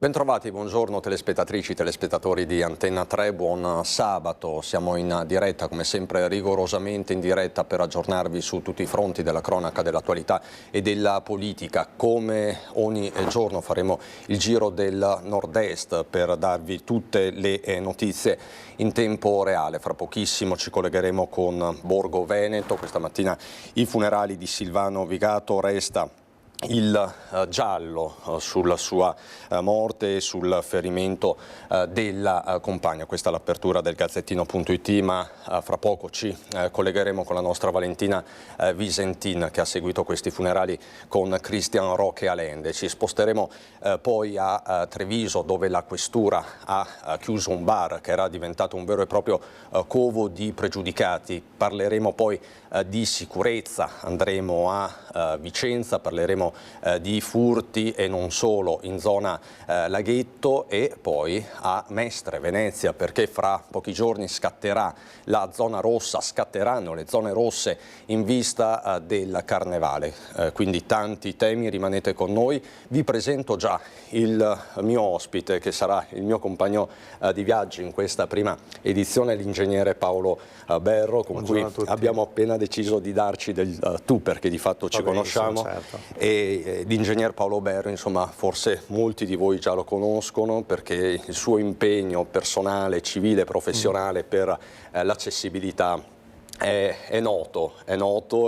Bentrovati, buongiorno telespettatrici, telespettatori di Antenna 3, buon sabato. Siamo in diretta, come sempre rigorosamente in diretta, per aggiornarvi su tutti i fronti della cronaca, dell'attualità e della politica. Come ogni giorno faremo il giro del nord-est per darvi tutte le notizie in tempo reale. Fra pochissimo ci collegheremo con Borgo Veneto. Questa mattina i funerali di Silvano Vigato, resta il giallo sulla sua morte e sul ferimento della compagna. Questa è l'apertura del Gazzettino.it, ma fra poco ci collegheremo con la nostra Valentina Visentin, che ha seguito questi funerali con Cristian Roque Alende. Ci sposteremo poi a Treviso, dove la questura ha chiuso un bar che era diventato un vero e proprio covo di pregiudicati. Parleremo poi di sicurezza, andremo a Vicenza, parleremo di furti e non solo in zona Laghetto, e poi a Mestre, Venezia, perché fra pochi giorni scatterà la zona rossa, scatteranno le zone rosse in vista del Carnevale. Quindi tanti temi, rimanete con noi. Vi presento già il mio ospite, che sarà il mio compagno di viaggio in questa prima edizione, l'ingegnere Paolo Berro, con cui abbiamo appena deciso di darci del tu, perché di fatto ci conosciamo. Certo. E l'ingegner Paolo Berro, insomma, forse molti di voi già lo conoscono, perché il suo impegno personale, civile, professionale per l'accessibilità è noto,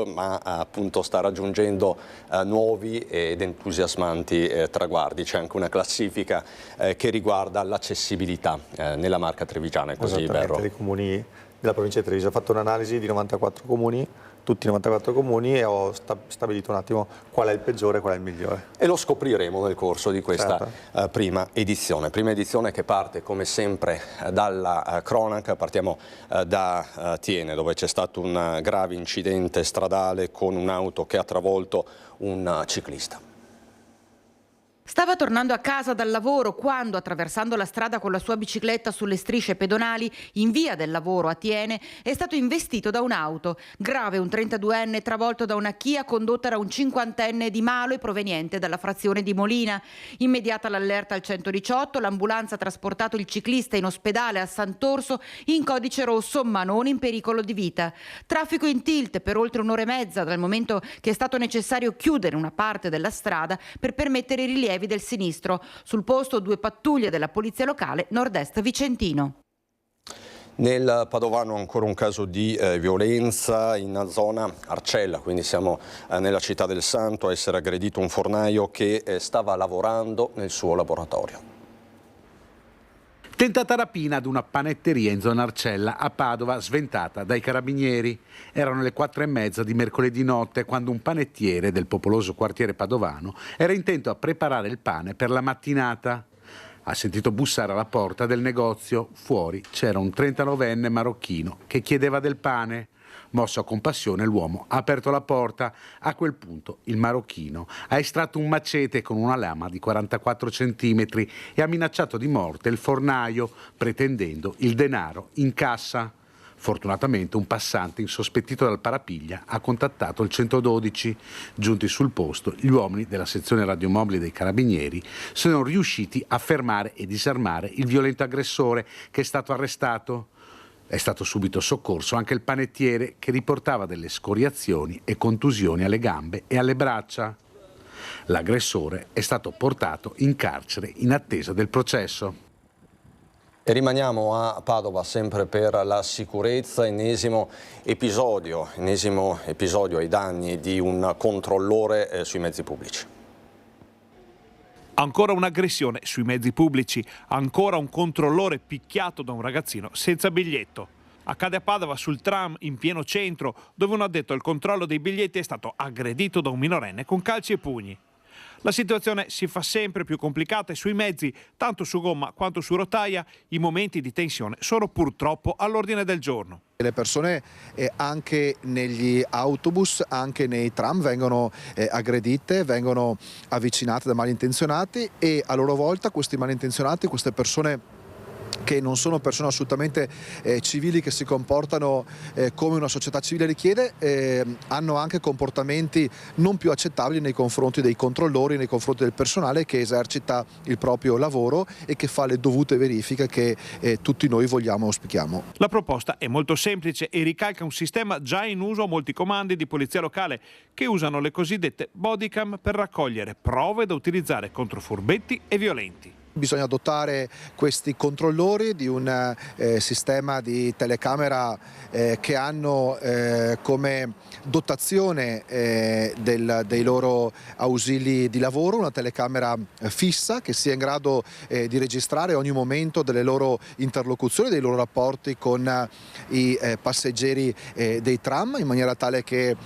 ma appunto sta raggiungendo nuovi ed entusiasmanti traguardi. C'è anche una classifica che riguarda l'accessibilità nella Marca Trevigiana, è così, Berro? Dei comuni della provincia di Treviso. Ho fatto un'analisi di 94 comuni, tutti i 94 comuni, e ho stabilito un attimo qual è il peggiore e qual è il migliore. E lo scopriremo nel corso di questa prima edizione. Prima edizione che parte, come sempre, dalla cronaca. Partiamo da Thiene, dove c'è stato un grave incidente stradale con un'auto che ha travolto un ciclista. Stava tornando a casa dal lavoro quando, attraversando la strada con la sua bicicletta sulle strisce pedonali in via del lavoro a Thiene, è stato investito da un'auto. Grave un 32enne travolto da una Kia condotta da un 50enne di Malo e proveniente dalla frazione di Molina. Immediata l'allerta al 118, l'ambulanza ha trasportato il ciclista in ospedale a Sant'Orso in codice rosso, ma non in pericolo di vita. Traffico in tilt per oltre un'ora e mezza, dal momento che è stato necessario chiudere una parte della strada per permettere i rilievi del sinistro. Sul posto 2 pattuglie della polizia locale nord-est vicentino. Nel Padovano ancora un caso di violenza in zona Arcella, quindi siamo nella città del Santo, a essere aggredito un fornaio che stava lavorando nel suo laboratorio. Tentata rapina ad una panetteria in zona Arcella a Padova, sventata dai carabinieri. Erano le 4:30 di mercoledì notte quando un panettiere del popoloso quartiere padovano era intento a preparare il pane per la mattinata. Ha sentito bussare alla porta del negozio. Fuori c'era un 39enne marocchino che chiedeva del pane. Mosso a compassione, l'uomo ha aperto la porta. A quel punto il marocchino ha estratto un macete con una lama di 44 centimetri e ha minacciato di morte il fornaio, pretendendo il denaro in cassa. Fortunatamente un passante insospettito dal parapiglia ha contattato il 112. Giunti sul posto, gli uomini della sezione radiomobile dei carabinieri sono riusciti a fermare e disarmare il violento aggressore, che è stato arrestato. È stato subito soccorso anche il panettiere, che riportava delle scoriazioni e contusioni alle gambe e alle braccia. L'aggressore è stato portato in carcere in attesa del processo. E rimaniamo a Padova sempre per la sicurezza, ennesimo episodio ai danni di un controllore sui mezzi pubblici. Ancora un'aggressione sui mezzi pubblici, ancora un controllore picchiato da un ragazzino senza biglietto. Accade a Padova sul tram in pieno centro, dove un addetto al controllo dei biglietti è stato aggredito da un minorenne con calci e pugni. La situazione si fa sempre più complicata e sui mezzi, tanto su gomma quanto su rotaia, i momenti di tensione sono purtroppo all'ordine del giorno. Le persone anche negli autobus, anche nei tram vengono aggredite, vengono avvicinate da malintenzionati, e a loro volta questi malintenzionati, queste persone che non sono persone assolutamente civili, che si comportano come una società civile richiede, hanno anche comportamenti non più accettabili nei confronti dei controllori, nei confronti del personale che esercita il proprio lavoro e che fa le dovute verifiche che tutti noi vogliamo e auspichiamo. La proposta è molto semplice e ricalca un sistema già in uso a molti comandi di polizia locale che usano le cosiddette bodycam per raccogliere prove da utilizzare contro furbetti e violenti. Bisogna dotare questi controllori di un sistema di telecamera che hanno come dotazione dei loro ausili di lavoro una telecamera fissa che sia in grado di registrare ogni momento delle loro interlocuzioni, dei loro rapporti con i passeggeri dei tram, in maniera tale che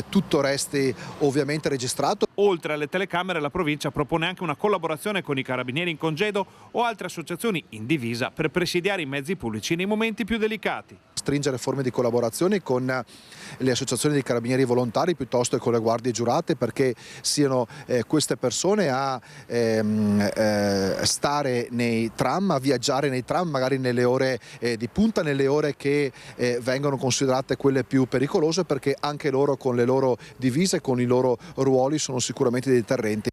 tutto resti ovviamente registrato. Oltre alle telecamere, la provincia propone anche una collaborazione con i carabinieri in congedo o altre associazioni in divisa per presidiare i mezzi pubblici nei momenti più delicati. Stringere forme di collaborazione con le associazioni dei carabinieri volontari piuttosto che con le guardie giurate, perché siano queste persone a stare nei tram, a viaggiare nei tram magari nelle ore di punta, nelle ore che vengono considerate quelle più pericolose, perché anche loro con le loro divise, con i loro ruoli sono sicuramente dei deterrenti.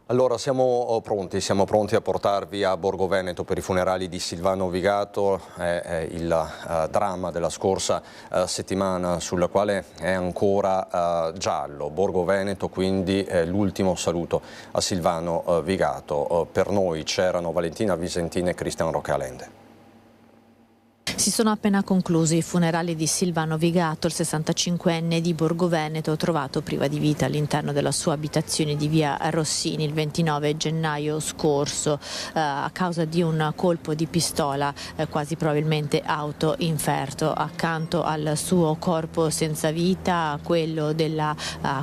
Allora siamo pronti a portarvi a Borgo Veneto per i funerali di Silvano Vigato, è il dramma della scorsa settimana sul quale è ancora giallo. Borgo Veneto, quindi l'ultimo saluto a Silvano Vigato. Per noi c'erano Valentina Visentin e Cristian Roque Alende. Si sono appena conclusi i funerali di Silvano Vigato, il 65enne di Borgo Veneto, trovato priva di vita all'interno della sua abitazione di via Rossini il 29 gennaio scorso a causa di un colpo di pistola quasi probabilmente autoinferto. Accanto al suo corpo senza vita quello della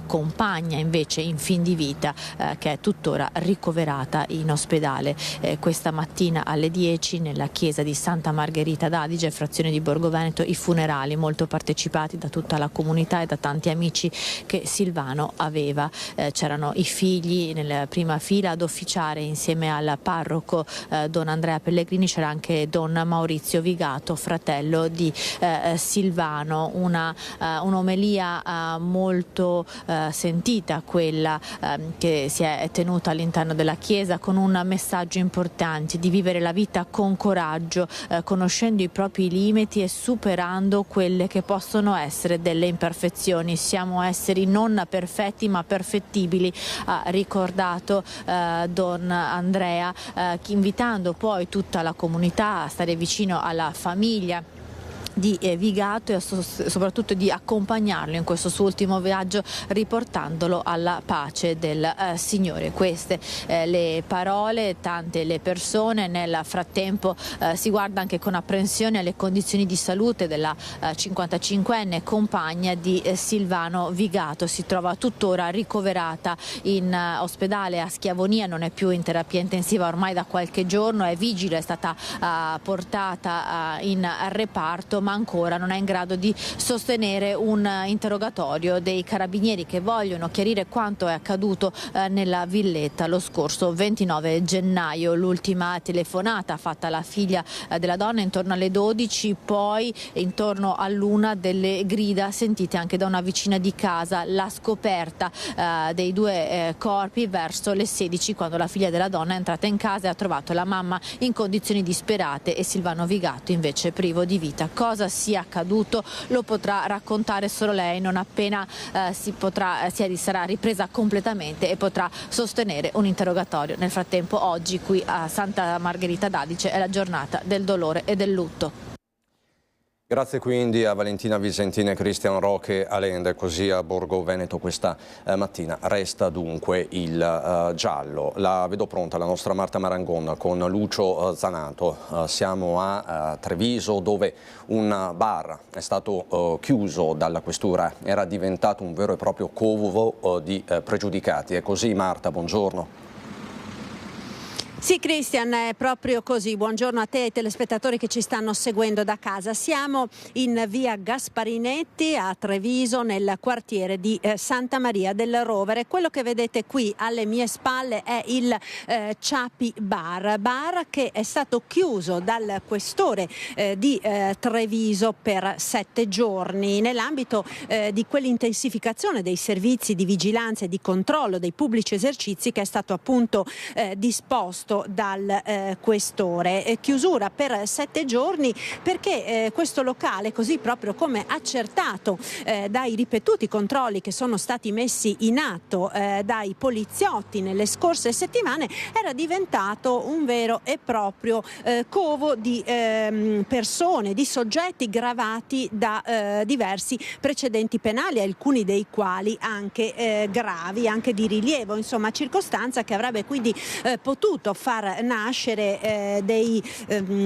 compagna invece in fin di vita che è tuttora ricoverata in ospedale. Questa mattina alle 10 nella chiesa di Santa Margherita d'Adige, frazione di Borgo Veneto, i funerali molto partecipati da tutta la comunità e da tanti amici che Silvano aveva. C'erano i figli nella prima fila ad officiare insieme al parroco Don Andrea Pellegrini, c'era anche Don Maurizio Vigato, fratello di Silvano. Un'omelia molto sentita, quella che si è tenuta all'interno della chiesa, con un messaggio importante di vivere la vita con coraggio, conoscendo i propri limiti e superando quelle che possono essere delle imperfezioni. Siamo esseri non perfetti ma perfettibili, ha ricordato Don Andrea, invitando poi tutta la comunità a stare vicino alla famiglia di Vigato e soprattutto di accompagnarlo in questo suo ultimo viaggio, riportandolo alla pace del Signore. Queste le parole, tante le persone. Nel frattempo si guarda anche con apprensione alle condizioni di salute della 55enne compagna di Silvano Vigato. Si trova tuttora ricoverata in ospedale a Schiavonia, non è più in terapia intensiva ormai da qualche giorno, è vigile, è stata portata in reparto, ma ancora non è in grado di sostenere un interrogatorio dei carabinieri che vogliono chiarire quanto è accaduto nella villetta lo scorso 29 gennaio. L'ultima telefonata fatta alla figlia della donna intorno alle 12, poi intorno all'1 delle grida sentite anche da una vicina di casa, la scoperta dei due corpi verso le 16, quando la figlia della donna è entrata in casa e ha trovato la mamma in condizioni disperate e Silvano Vigato invece privo di vita. Cosa sia accaduto lo potrà raccontare solo lei non appena sarà ripresa completamente e potrà sostenere un interrogatorio. Nel frattempo oggi qui a Santa Margherita d'Adige è la giornata del dolore e del lutto. Grazie quindi a Valentina Visentin e Cristian Roque Alende. Così a Borgo Veneto questa mattina resta dunque il giallo. La vedo pronta la nostra Marta Marangon con Lucio Zanato. Siamo a Treviso, dove un bar è stato chiuso dalla questura, era diventato un vero e proprio covo di pregiudicati. È così, Marta, buongiorno. Sì, Cristian, è proprio così. Buongiorno a te e ai telespettatori che ci stanno seguendo da casa. Siamo in via Gasparinetti a Treviso, nel quartiere di Santa Maria del Rovere. Quello che vedete qui alle mie spalle è il Ciapi bar che è stato chiuso dal questore di Treviso per 7 giorni nell'ambito di quell'intensificazione dei servizi di vigilanza e di controllo dei pubblici esercizi che è stato appunto disposto dal questore. Chiusura per 7 giorni perché questo locale, così proprio come accertato dai ripetuti controlli che sono stati messi in atto dai poliziotti nelle scorse settimane, era diventato un vero e proprio covo di persone, di soggetti gravati da diversi precedenti penali, alcuni dei quali anche gravi, anche di rilievo, insomma circostanza che avrebbe quindi potuto far nascere dei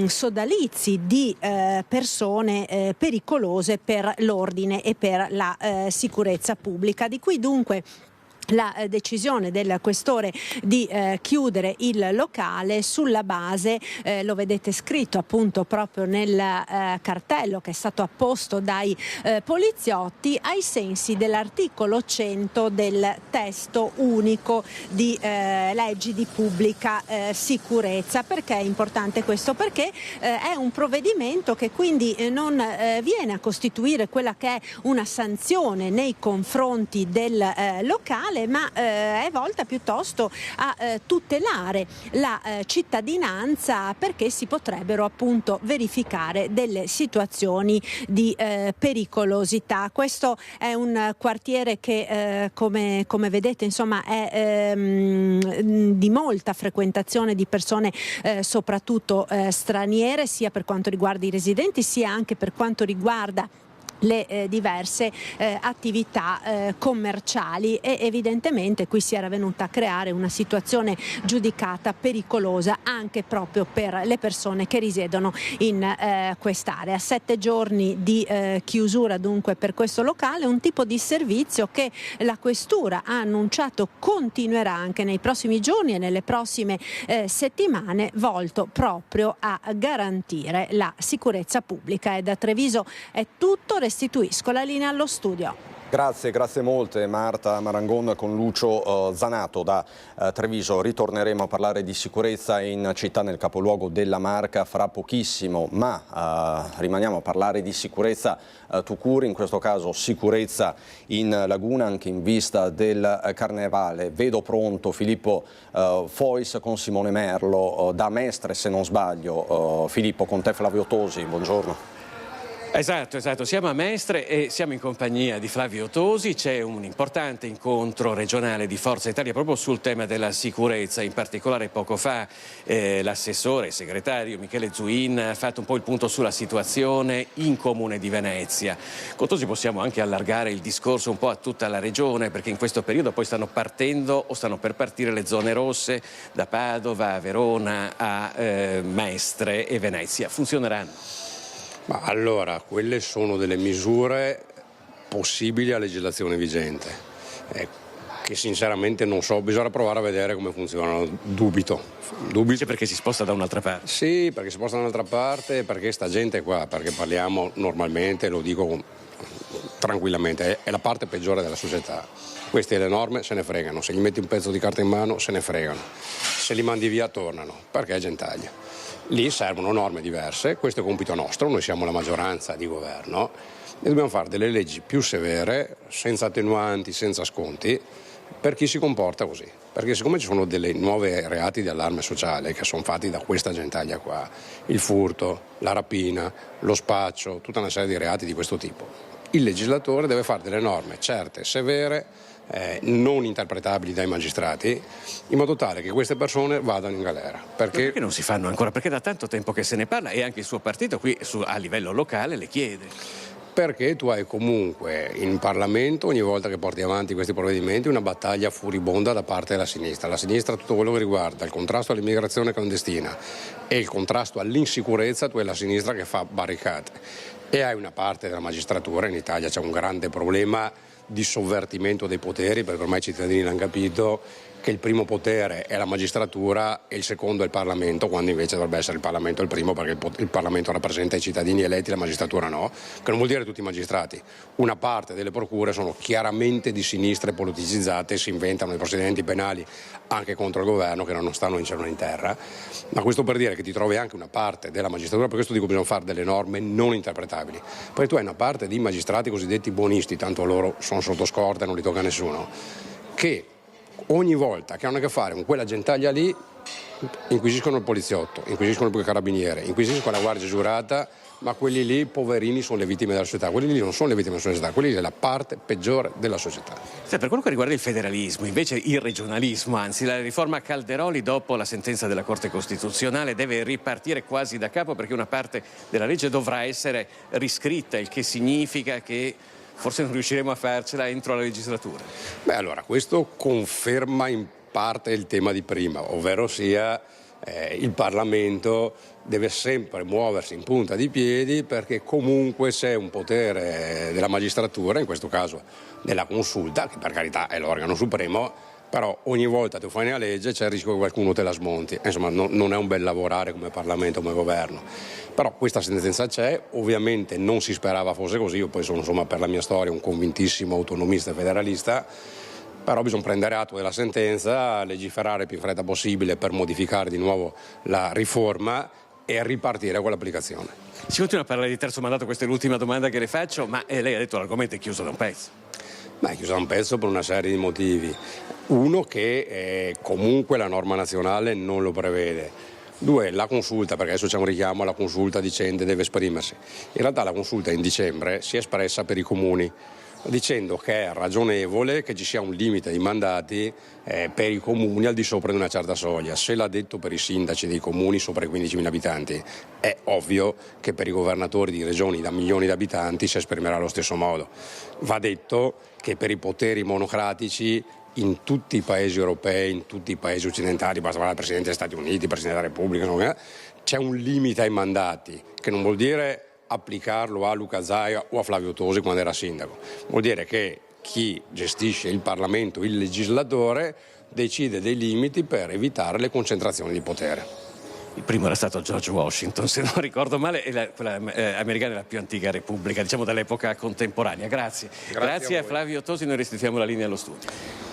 sodalizi di persone pericolose per l'ordine e per la sicurezza pubblica. Di qui dunque la decisione del questore di chiudere il locale sulla base, lo vedete scritto appunto proprio nel cartello che è stato apposto dai poliziotti, ai sensi dell'articolo 100 del testo unico di leggi di pubblica sicurezza. Perché è importante questo? Perché è un provvedimento che quindi non viene a costituire quella che è una sanzione nei confronti del locale, ma è volta piuttosto a tutelare la cittadinanza, perché si potrebbero appunto verificare delle situazioni di pericolosità. Questo è un quartiere che come vedete insomma è di molta frequentazione di persone soprattutto straniere, sia per quanto riguarda i residenti sia anche per quanto riguarda le diverse attività commerciali, e evidentemente qui si era venuta a creare una situazione giudicata pericolosa anche proprio per le persone che risiedono in quest'area. 7 giorni di chiusura dunque per questo locale, un tipo di servizio che la questura ha annunciato continuerà anche nei prossimi giorni e nelle prossime settimane, volto proprio a garantire la sicurezza pubblica. E da Treviso è tutto. Restituisco la linea allo studio. Grazie molte Marta Marangon con Lucio Zanato da Treviso. Ritorneremo a parlare di sicurezza in città, nel capoluogo della Marca, fra pochissimo, ma rimaniamo a parlare di sicurezza tout court, in questo caso sicurezza in laguna, anche in vista del Carnevale. Vedo pronto Filippo Fois con Simone Merlo da Mestre, se non sbaglio. Filippo, con te Flavio Tosi, buongiorno. Esatto, siamo a Mestre e siamo in compagnia di Flavio Tosi. C'è un importante incontro regionale di Forza Italia proprio sul tema della sicurezza. In particolare poco fa l'assessore e segretario Michele Zuin ha fatto un po' il punto sulla situazione in Comune di Venezia. Con Tosi possiamo anche allargare il discorso un po' a tutta la regione, perché in questo periodo poi stanno partendo o stanno per partire le zone rosse da Padova a Verona a Mestre e Venezia. Funzioneranno? Ma allora, quelle sono delle misure possibili a legislazione vigente, che sinceramente non so, bisogna provare a vedere come funzionano, dubito. Cioè perché si sposta da un'altra parte? Sì, perché si sposta da un'altra parte, perché sta gente qua, perché parliamo normalmente, lo dico tranquillamente, è la parte peggiore della società. Queste le norme se ne fregano, se gli metti un pezzo di carta in mano se ne fregano, se li mandi via tornano, perché è gentaglia. Lì servono norme diverse, questo è compito nostro, noi siamo la maggioranza di governo e dobbiamo fare delle leggi più severe, senza attenuanti, senza sconti, per chi si comporta così. Perché siccome ci sono delle nuove reati di allarme sociale che sono fatti da questa gentaglia qua, il furto, la rapina, lo spaccio, tutta una serie di reati di questo tipo, il legislatore deve fare delle norme certe, severe, non interpretabili dai magistrati, in modo tale che queste persone vadano in galera. Perché non si fanno ancora? Perché da tanto tempo che se ne parla e anche il suo partito qui a livello locale le chiede. Perché tu hai comunque in Parlamento, ogni volta che porti avanti questi provvedimenti, una battaglia furibonda da parte della sinistra. La sinistra, tutto quello che riguarda il contrasto all'immigrazione clandestina e il contrasto all'insicurezza, tu hai la sinistra che fa barricate. E hai una parte della magistratura, in Italia c'è un grande problema di sovvertimento dei poteri, perché ormai i cittadini l'hanno capito, che il primo potere è la magistratura e il secondo è il Parlamento, quando invece dovrebbe essere il Parlamento il primo, perché il Parlamento rappresenta i cittadini eletti, la magistratura no, che non vuol dire tutti i magistrati. Una parte delle procure sono chiaramente di sinistra e politicizzate, si inventano i procedimenti penali anche contro il governo che non stanno in cielo né in terra, ma questo per dire che ti trovi anche una parte della magistratura, per questo dico bisogna fare delle norme non interpretabili, poi tu hai una parte di magistrati cosiddetti buonisti, tanto loro sono sotto scorta e non li tocca nessuno, che ogni volta che hanno a che fare con quella gentaglia lì inquisiscono il poliziotto, inquisiscono il carabiniere, inquisiscono la guardia giurata, ma quelli lì poverini sono le vittime della società, quelli lì non sono le vittime della società, quelli lì è la parte peggiore della società. Per quello che riguarda il federalismo, invece il regionalismo, anzi la riforma Calderoli dopo la sentenza della Corte Costituzionale deve ripartire quasi da capo, perché una parte della legge dovrà essere riscritta, il che significa che forse non riusciremo a farcela entro la legislatura. Beh, allora, questo conferma in parte il tema di prima, ovvero sia il Parlamento deve sempre muoversi in punta di piedi, perché comunque c'è un potere della magistratura, in questo caso della consulta, che per carità è l'organo supremo, però ogni volta tu fai una legge c'è il rischio che qualcuno te la smonti. Insomma, non è un bel lavorare come Parlamento, come governo. Però questa sentenza c'è, ovviamente non si sperava fosse così, io poi sono per la mia storia un convintissimo autonomista e federalista, però bisogna prendere atto della sentenza, legiferare il più in fretta possibile per modificare di nuovo la riforma e ripartire con l'applicazione. Si continua a parlare di terzo mandato, questa è l'ultima domanda che le faccio, ma lei ha detto l'argomento è chiuso da un pezzo. Ma è chiuso da un pezzo per una serie di motivi. Uno, che comunque la norma nazionale non lo prevede. Due, la consulta, perché adesso c'è un richiamo alla consulta dicendo deve esprimersi. In realtà la consulta in dicembre si è espressa per i comuni, dicendo che è ragionevole che ci sia un limite di mandati per i comuni al di sopra di una certa soglia. Se l'ha detto per i sindaci dei comuni sopra i 15.000 abitanti, è ovvio che per i governatori di regioni da milioni di abitanti si esprimerà allo stesso modo. Va detto che per i poteri monocratici in tutti i paesi europei, in tutti i paesi occidentali, basta parlare del Presidente degli Stati Uniti, Presidente della Repubblica, c'è un limite ai mandati, che non vuol dire applicarlo a Luca Zaia o a Flavio Tosi quando era sindaco, vuol dire che chi gestisce il Parlamento, il legislatore, decide dei limiti per evitare le concentrazioni di potere. Il primo era stato George Washington, se non ricordo male, e quella americana è la più antica repubblica, diciamo dall'epoca contemporanea. Grazie a Flavio Tosi, noi restituiamo la linea allo studio.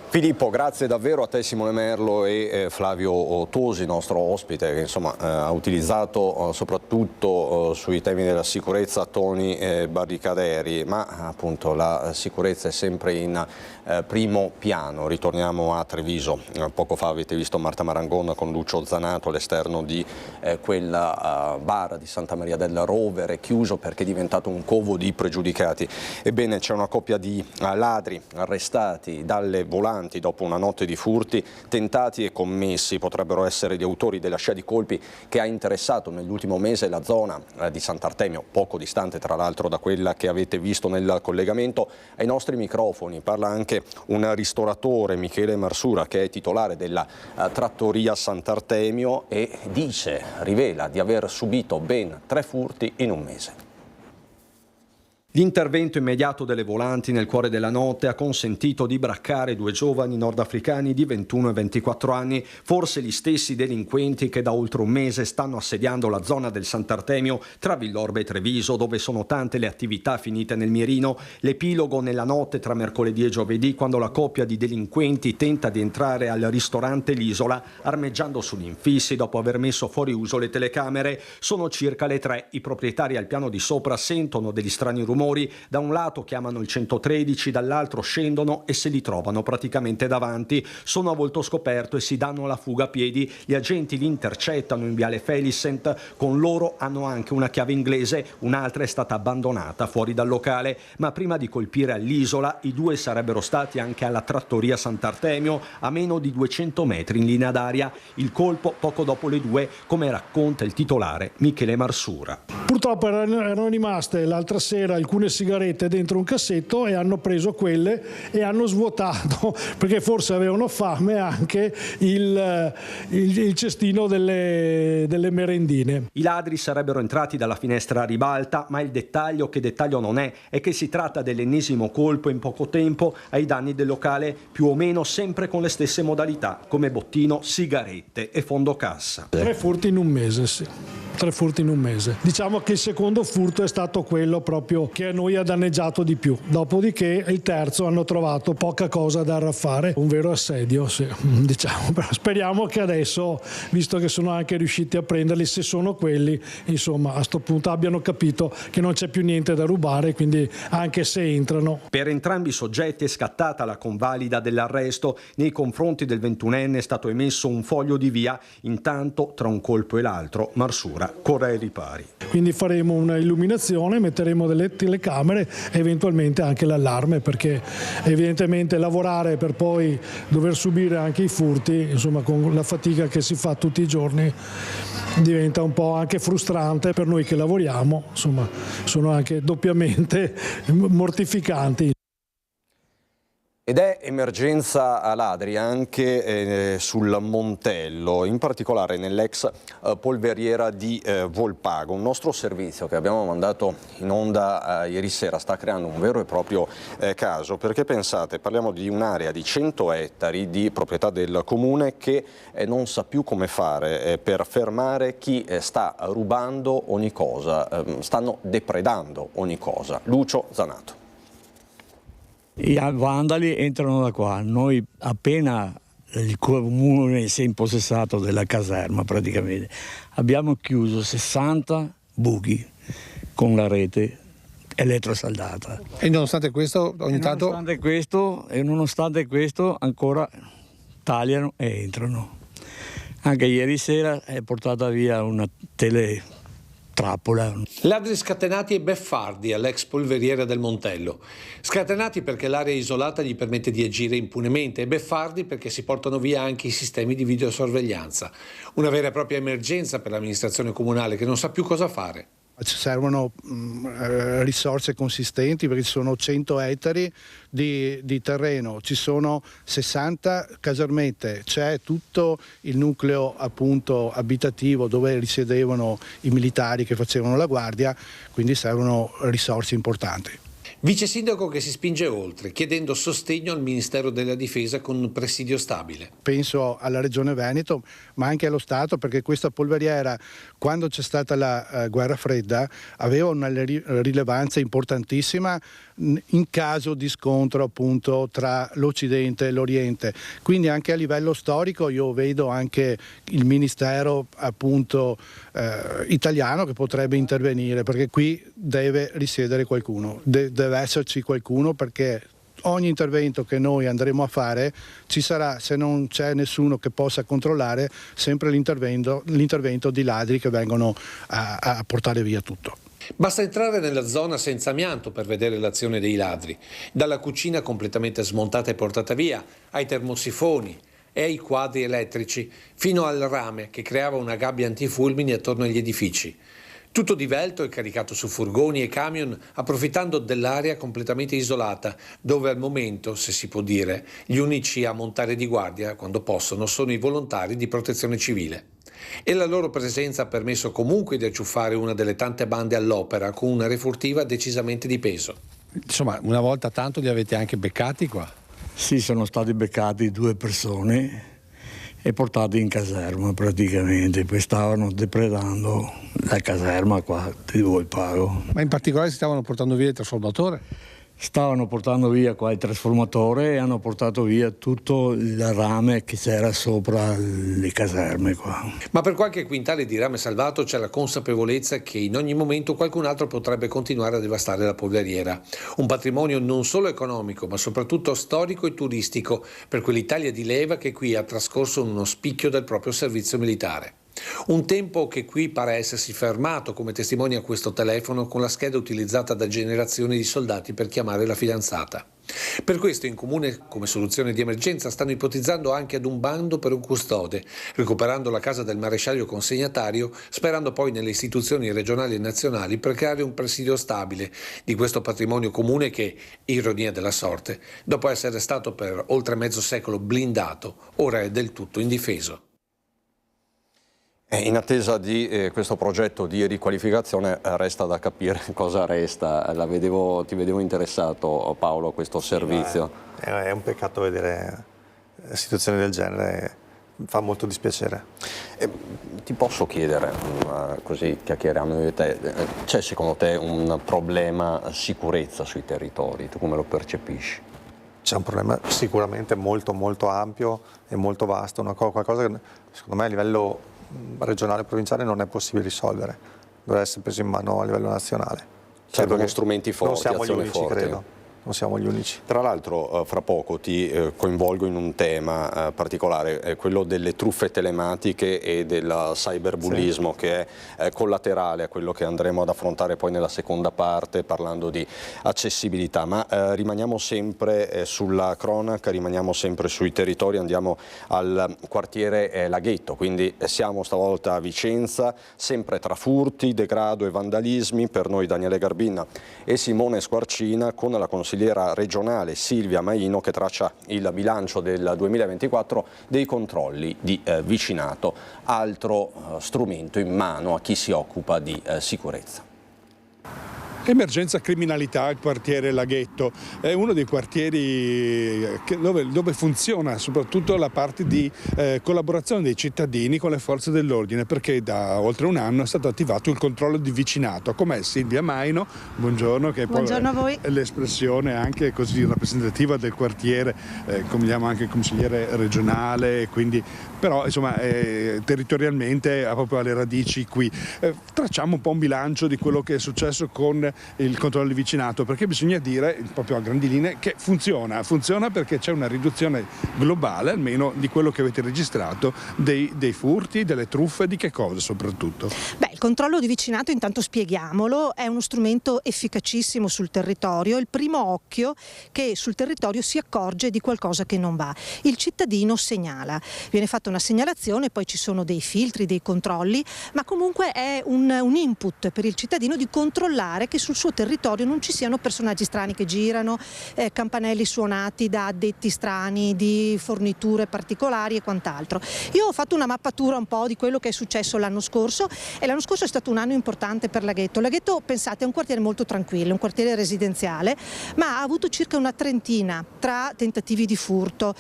Filippo, grazie davvero a te, Simone Merlo e Flavio Tosi, nostro ospite, che insomma ha utilizzato soprattutto sui temi della sicurezza toni barricaderi, ma appunto la sicurezza è sempre in primo piano. Ritorniamo a Treviso. Poco fa avete visto Marta Marangon con Lucio Zanato all'esterno di quella bar di Santa Maria del Rovere, chiuso perché è diventato un covo di pregiudicati. Ebbene, c'è una coppia di ladri arrestati dalle volanti dopo una notte di furti tentati e commessi. Potrebbero essere gli autori della scia di colpi che ha interessato nell'ultimo mese la zona di Sant'Artemio, poco distante tra l'altro da quella che avete visto nel collegamento. Ai nostri microfoni parla anche un ristoratore, Michele Marsura, che è titolare della trattoria Sant'Artemio e rivela di aver subito ben 3 furti in un mese. L'intervento immediato delle volanti nel cuore della notte ha consentito di braccare 2 giovani nordafricani di 21 e 24 anni, forse gli stessi delinquenti che da oltre un mese stanno assediando la zona del Sant'Artemio tra Villorba e Treviso, dove sono tante le attività finite nel mirino. L'epilogo nella notte tra mercoledì e giovedì, quando la coppia di delinquenti tenta di entrare al ristorante L'Isola armeggiando sugli infissi dopo aver messo fuori uso le telecamere. Sono circa le 3. I proprietari al piano di sopra sentono degli strani rumori. Da un lato chiamano il 113, dall'altro scendono e se li trovano praticamente davanti. Sono a volto scoperto e si danno la fuga a piedi. Gli agenti li intercettano in viale Felicent. Con loro hanno anche una chiave inglese, un'altra è stata abbandonata fuori dal locale. Ma prima di colpire all'Isola, i 2 sarebbero stati anche alla trattoria Sant'Artemio, a meno di 200 metri in linea d'aria. Il colpo poco dopo le 2, come racconta il titolare Michele Marsura. Purtroppo erano rimaste l'altra sera alcune alcune sigarette dentro un cassetto e hanno preso quelle e hanno svuotato, perché forse avevano fame, anche il cestino delle merendine. I ladri sarebbero entrati dalla finestra a ribalta, ma il dettaglio, che dettaglio non è che si tratta dell'ennesimo colpo in poco tempo ai danni del locale, più o meno sempre con le stesse modalità, come bottino, sigarette e fondo cassa. 3 furti in un mese, sì. 3 furti in un mese. Diciamo che il secondo furto è stato quello proprio che a noi ha danneggiato di più. Dopodiché il terzo hanno trovato poca cosa da arraffare, un vero assedio, sì, diciamo. Però speriamo che adesso, visto che sono anche riusciti a prenderli, se sono quelli, insomma, a sto punto abbiano capito che non c'è più niente da rubare, quindi anche se entrano. Per entrambi i soggetti è scattata la convalida dell'arresto. Nei confronti del 21enne è stato emesso un foglio di via. Intanto, tra un colpo e l'altro, Marsura corre ai ripari. Quindi faremo una illuminazione, metteremo delle telecamere e eventualmente anche l'allarme, perché evidentemente lavorare per poi dover subire anche i furti, insomma, con la fatica che si fa tutti i giorni, diventa un po' anche frustrante per noi che lavoriamo, insomma, sono anche doppiamente mortificanti. Ed è emergenza a ladri anche sul Montello, in particolare nell'ex polveriera di Volpago. Un nostro servizio che abbiamo mandato in onda ieri sera sta creando un vero e proprio caso, perché pensate, parliamo di un'area di 100 ettari di proprietà del comune che non sa più come fare per fermare chi sta rubando ogni cosa, stanno depredando ogni cosa. Lucio Zanato. I vandali entrano da qua, noi appena il comune si è impossessato della caserma praticamente, abbiamo chiuso 60 buchi con la rete elettrosaldata. E nonostante questo ogni tanto... Nonostante questo ancora tagliano e entrano. Anche ieri sera è portata via una teletrappola. Ladri scatenati e beffardi all'ex polveriera del Montello. Scatenati perché l'area isolata gli permette di agire impunemente e beffardi perché si portano via anche i sistemi di videosorveglianza. Una vera e propria emergenza per l'amministrazione comunale che non sa più cosa fare. Ci servono risorse consistenti perché ci sono 100 ettari di terreno, ci sono 60 casermette, c'è tutto il nucleo appunto abitativo dove risiedevano i militari che facevano la guardia, quindi servono risorse importanti. Vice sindaco che si spinge oltre, chiedendo sostegno al Ministero della Difesa con un presidio stabile. Penso alla Regione Veneto, ma anche allo Stato, perché questa polveriera, quando c'è stata la guerra fredda, aveva una rilevanza importantissima in caso di scontro appunto tra l'Occidente e l'Oriente. Quindi anche a livello storico io vedo anche il Ministero appunto italiano che potrebbe intervenire, perché qui deve risiedere qualcuno, deve esserci qualcuno, perché ogni intervento che noi andremo a fare ci sarà, se non c'è nessuno che possa controllare, sempre l'intervento di ladri che vengono a portare via tutto. Basta entrare nella zona senza amianto per vedere l'azione dei ladri, dalla cucina completamente smontata e portata via, ai termosifoni e ai quadri elettrici, fino al rame che creava una gabbia antifulmini attorno agli edifici. Tutto divelto e caricato su furgoni e camion, approfittando dell'area completamente isolata, dove al momento, se si può dire, gli unici a montare di guardia, quando possono, sono i volontari di protezione civile. E la loro presenza ha permesso comunque di acciuffare una delle tante bande all'opera, con una refurtiva decisamente di peso. Insomma, una volta tanto li avete anche beccati qua? Sì, sono stati beccati 2 persone e portati in caserma praticamente, poi stavano depredando la caserma qua di Volpago. Ma in particolare si stavano portando via il trasformatore? Stavano portando via qua il trasformatore e hanno portato via tutto il rame che c'era sopra le caserme qua. Ma per qualche quintale di rame salvato c'è la consapevolezza che in ogni momento qualcun altro potrebbe continuare a devastare la polveriera. Un patrimonio non solo economico ma soprattutto storico e turistico per quell'Italia di leva che qui ha trascorso uno spicchio del proprio servizio militare. Un tempo che qui pare essersi fermato, come testimonia questo telefono con la scheda utilizzata da generazioni di soldati per chiamare la fidanzata. Per questo in comune, come soluzione di emergenza, stanno ipotizzando anche ad un bando per un custode, recuperando la casa del maresciallo consegnatario, sperando poi nelle istituzioni regionali e nazionali per creare un presidio stabile di questo patrimonio comune che, ironia della sorte, dopo essere stato per oltre mezzo secolo blindato, ora è del tutto indifeso. In attesa di questo progetto di riqualificazione resta da capire cosa resta. Ti vedevo interessato, Paolo, a questo servizio. È un peccato vedere situazioni del genere, fa molto dispiacere. Ti posso chiedere, così chiacchieriamo di te, c'è secondo te un problema sicurezza sui territori? Tu come lo percepisci? C'è un problema sicuramente molto ampio e molto vasto, qualcosa che secondo me a livello regionale e provinciale non è possibile risolvere, dovrà essere preso in mano a livello nazionale. Servono strumenti forti, non siamo gli azioni unici, forti. credo. Non siamo gli unici. Tra l'altro fra poco ti coinvolgo in un tema particolare, quello delle truffe telematiche e del cyberbullismo, sì, che è collaterale a quello che andremo ad affrontare poi nella seconda parte parlando di accessibilità. Ma rimaniamo sempre sulla cronaca, rimaniamo sempre sui territori, andiamo al quartiere Laghetto, quindi siamo stavolta a Vicenza, sempre tra furti, degrado e vandalismi, per noi Daniele Garbina e Simone Squarcina, con la consigliera regionale Silvia Maino che traccia il bilancio del 2024 dei controlli di vicinato, altro strumento in mano a chi si occupa di sicurezza. Emergenza criminalità, il quartiere Laghetto è uno dei quartieri dove funziona soprattutto la parte di collaborazione dei cittadini con le forze dell'ordine, perché da oltre un anno è stato attivato il controllo di vicinato. Com'è Silvia Maino? Buongiorno, che buongiorno poi è l'espressione anche così rappresentativa del quartiere, come diciamo anche consigliere regionale, quindi, però insomma territorialmente ha proprio alle radici qui. Tracciamo un po' un bilancio di quello che è successo con il controllo di vicinato, perché bisogna dire proprio a grandi linee che funziona perché c'è una riduzione globale almeno di quello che avete registrato dei furti, delle truffe, di che cosa soprattutto? Beh, il controllo di vicinato, intanto spieghiamolo, è uno strumento efficacissimo sul territorio, il primo occhio che sul territorio si accorge di qualcosa che non va. Il cittadino segnala, viene fatta una segnalazione, poi ci sono dei filtri, dei controlli, ma comunque è un input per il cittadino di controllare che sul suo territorio non ci siano personaggi strani che girano, campanelli suonati da addetti strani, di forniture particolari e quant'altro. Io ho fatto una mappatura un po' di quello che è successo l'anno scorso, e l'anno scorso è stato un anno importante per Laghetto. Laghetto, pensate, è un quartiere molto tranquillo, un quartiere residenziale, ma ha avuto circa una trentina tra tentativi di furto,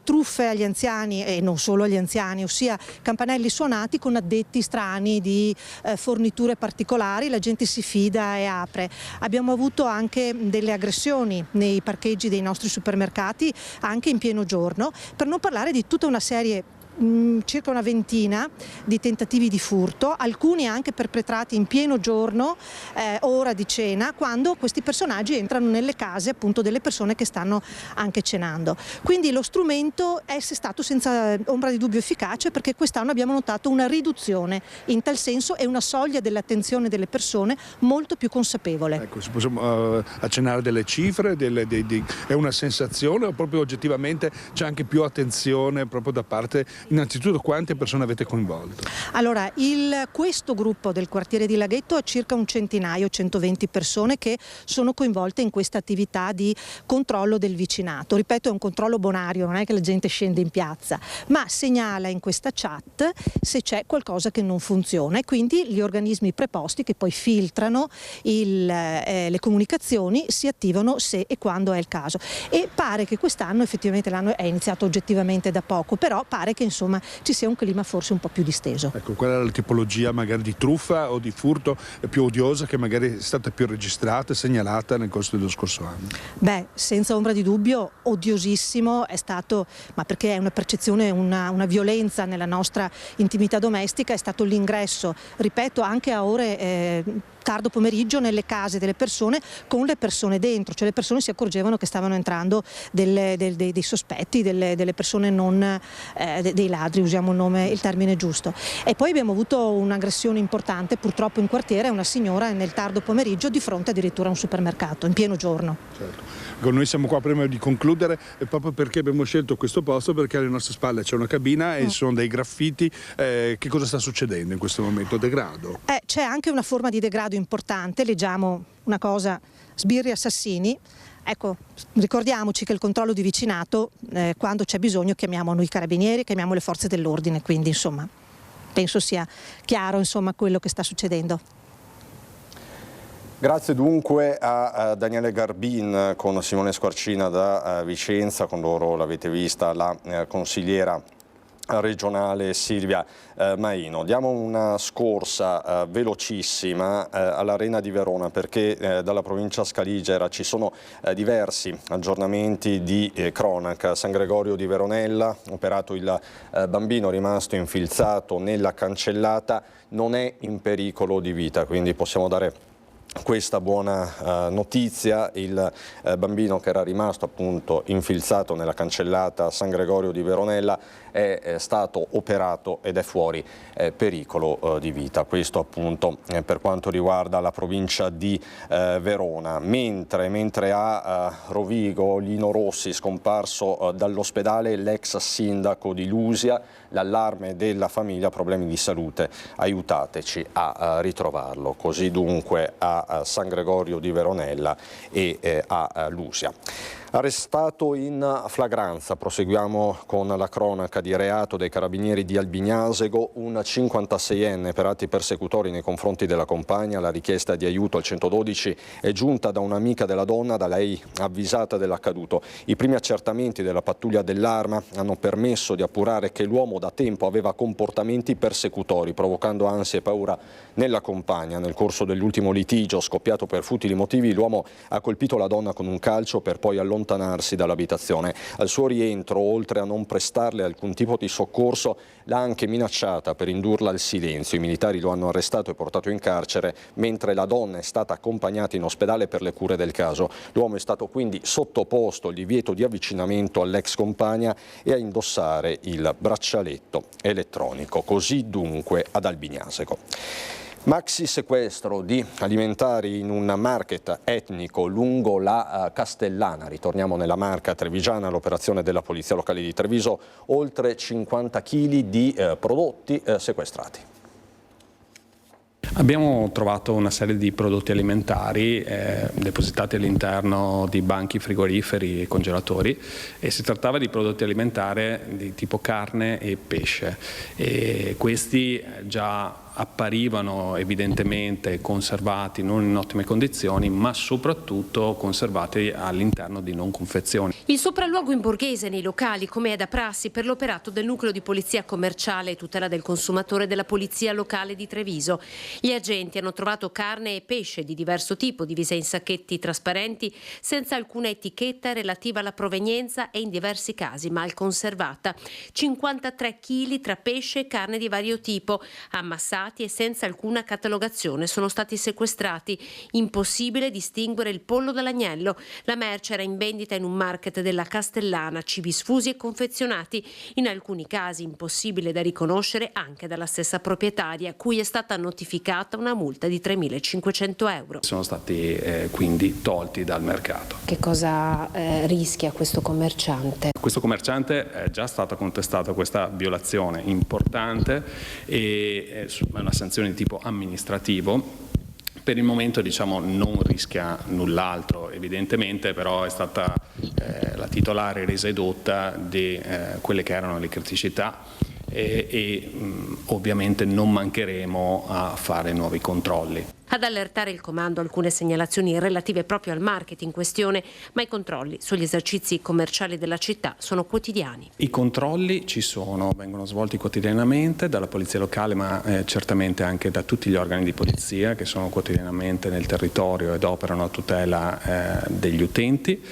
truffe agli anziani e non solo agli anziani, ossia campanelli suonati con addetti strani di forniture particolari. La gente si fida e apre. Abbiamo avuto anche delle aggressioni nei parcheggi dei nostri supermercati anche in pieno giorno, per non parlare di tutta una serie, circa una ventina di tentativi di furto, alcuni anche perpetrati in pieno giorno, ora di cena, quando questi personaggi entrano nelle case appunto delle persone che stanno anche cenando. Quindi lo strumento è stato senza ombra di dubbio efficace, perché quest'anno abbiamo notato una riduzione in tal senso e una soglia dell'attenzione delle persone molto più consapevole. Ecco, se possiamo accennare delle cifre, è una sensazione o proprio oggettivamente c'è anche più attenzione proprio da parte. Innanzitutto, quante persone avete coinvolto? Allora, questo gruppo del quartiere di Laghetto ha circa un centinaio, 120 persone che sono coinvolte in questa attività di controllo del vicinato. Ripeto, è un controllo bonario, non è che la gente scende in piazza, ma segnala in questa chat se c'è qualcosa che non funziona, e quindi gli organismi preposti che poi filtrano le comunicazioni si attivano se e quando è il caso. E pare che quest'anno, effettivamente l'anno è iniziato oggettivamente da poco, però pare che insomma ci sia un clima forse un po' più disteso. Ecco, qual è la tipologia magari di truffa o di furto più odiosa che magari è stata più registrata e segnalata nel corso dello scorso anno? Beh, senza ombra di dubbio, odiosissimo è stato, ma perché è una percezione, una violenza nella nostra intimità domestica, è stato l'ingresso, ripeto, anche a ore tardo pomeriggio nelle case delle persone con le persone dentro, cioè le persone si accorgevano che stavano entrando dei sospetti, delle persone non dei ladri, usiamo il termine giusto. E poi abbiamo avuto un'aggressione importante purtroppo in quartiere, una signora nel tardo pomeriggio di fronte addirittura a un supermercato in pieno giorno. Certo. Noi siamo qua prima di concludere proprio perché abbiamo scelto questo posto, perché alle nostre spalle c'è una cabina e ci sono dei graffiti. Che cosa sta succedendo in questo momento? Degrado? C'è anche una forma di degrado importante, leggiamo una cosa, sbirri assassini. Ecco, ricordiamoci che il controllo di vicinato, quando c'è bisogno chiamiamo noi carabinieri, chiamiamo le forze dell'ordine, quindi insomma penso sia chiaro quello che sta succedendo. Grazie dunque a Daniele Garbin con Simone Squarcina da Vicenza, con loro l'avete vista la consigliera regionale Silvia Maino. Diamo una scorsa velocissima all'Arena di Verona, perché dalla provincia scaligera ci sono diversi aggiornamenti di cronaca. San Gregorio di Veronella, operato il bambino rimasto infilzato nella cancellata, non è in pericolo di vita, quindi possiamo dare questa buona notizia. Il bambino che era rimasto appunto infilzato nella cancellata San Gregorio di Veronella è stato operato ed è fuori pericolo di vita. Questo appunto per quanto riguarda la provincia di Verona. Mentre a Rovigo Lino Rossi, scomparso dall'ospedale l'ex sindaco di Lusia, l'allarme della famiglia, problemi di salute, aiutateci a ritrovarlo. Così dunque a San Gregorio di Veronella e a Lusia. Arrestato in flagranza, proseguiamo con la cronaca di reato dei carabinieri di Albignasego, un 56enne per atti persecutori nei confronti della compagna. La richiesta di aiuto al 112 è giunta da un'amica della donna, da lei avvisata dell'accaduto. I primi accertamenti della pattuglia dell'Arma hanno permesso di appurare che l'uomo da tempo aveva comportamenti persecutori, provocando ansia e paura nella compagna. Nel corso dell'ultimo litigio, scoppiato per futili motivi, l'uomo ha colpito la donna con un calcio per poi allontanarsi dall'abitazione. Al suo rientro, oltre a non prestarle alcun tipo di soccorso, l'ha anche minacciata per indurla al silenzio. I militari lo hanno arrestato e portato in carcere, mentre la donna è stata accompagnata in ospedale per le cure del caso. L'uomo è stato quindi sottoposto al divieto di avvicinamento all'ex compagna e a indossare il braccialetto elettronico. Così dunque ad Albignasego. Maxi sequestro di alimentari in un market etnico lungo la Castellana. Ritorniamo nella Marca trevigiana, l'operazione della Polizia Locale di Treviso, oltre 50 kg di prodotti sequestrati. Abbiamo trovato una serie di prodotti alimentari depositati all'interno di banchi frigoriferi e congelatori, e si trattava di prodotti alimentari di tipo carne e pesce, e questi già apparivano evidentemente conservati, non in ottime condizioni, ma soprattutto conservati all'interno di non confezioni. Il sopralluogo in borghese nei locali, come è da prassi, per l'operato del nucleo di polizia commerciale e tutela del consumatore della Polizia Locale di Treviso. Gli agenti hanno trovato carne e pesce di diverso tipo, divise in sacchetti trasparenti, senza alcuna etichetta relativa alla provenienza e in diversi casi mal conservata. 53 kg tra pesce e carne di vario tipo, ammassati e senza alcuna catalogazione, sono stati sequestrati. Impossibile distinguere il pollo dall'agnello. La merce era in vendita in un market della Castellana, cibi sfusi e confezionati, in alcuni casi impossibile da riconoscere anche dalla stessa proprietaria, cui è stata notificata una multa di 3.500 euro. Sono stati quindi tolti dal mercato. Che cosa rischia questo commerciante? Questo commerciante è già stata contestata questa violazione importante e è una sanzione di tipo amministrativo. Per il momento non rischia null'altro, evidentemente però è stata la titolare resa edotta di quelle che erano le criticità e ovviamente non mancheremo a fare nuovi controlli. Ad allertare il comando alcune segnalazioni relative proprio al market in questione, ma i controlli sugli esercizi commerciali della città sono quotidiani. I controlli ci sono, vengono svolti quotidianamente dalla polizia locale, ma certamente anche da tutti gli organi di polizia che sono quotidianamente nel territorio ed operano a tutela degli utenti.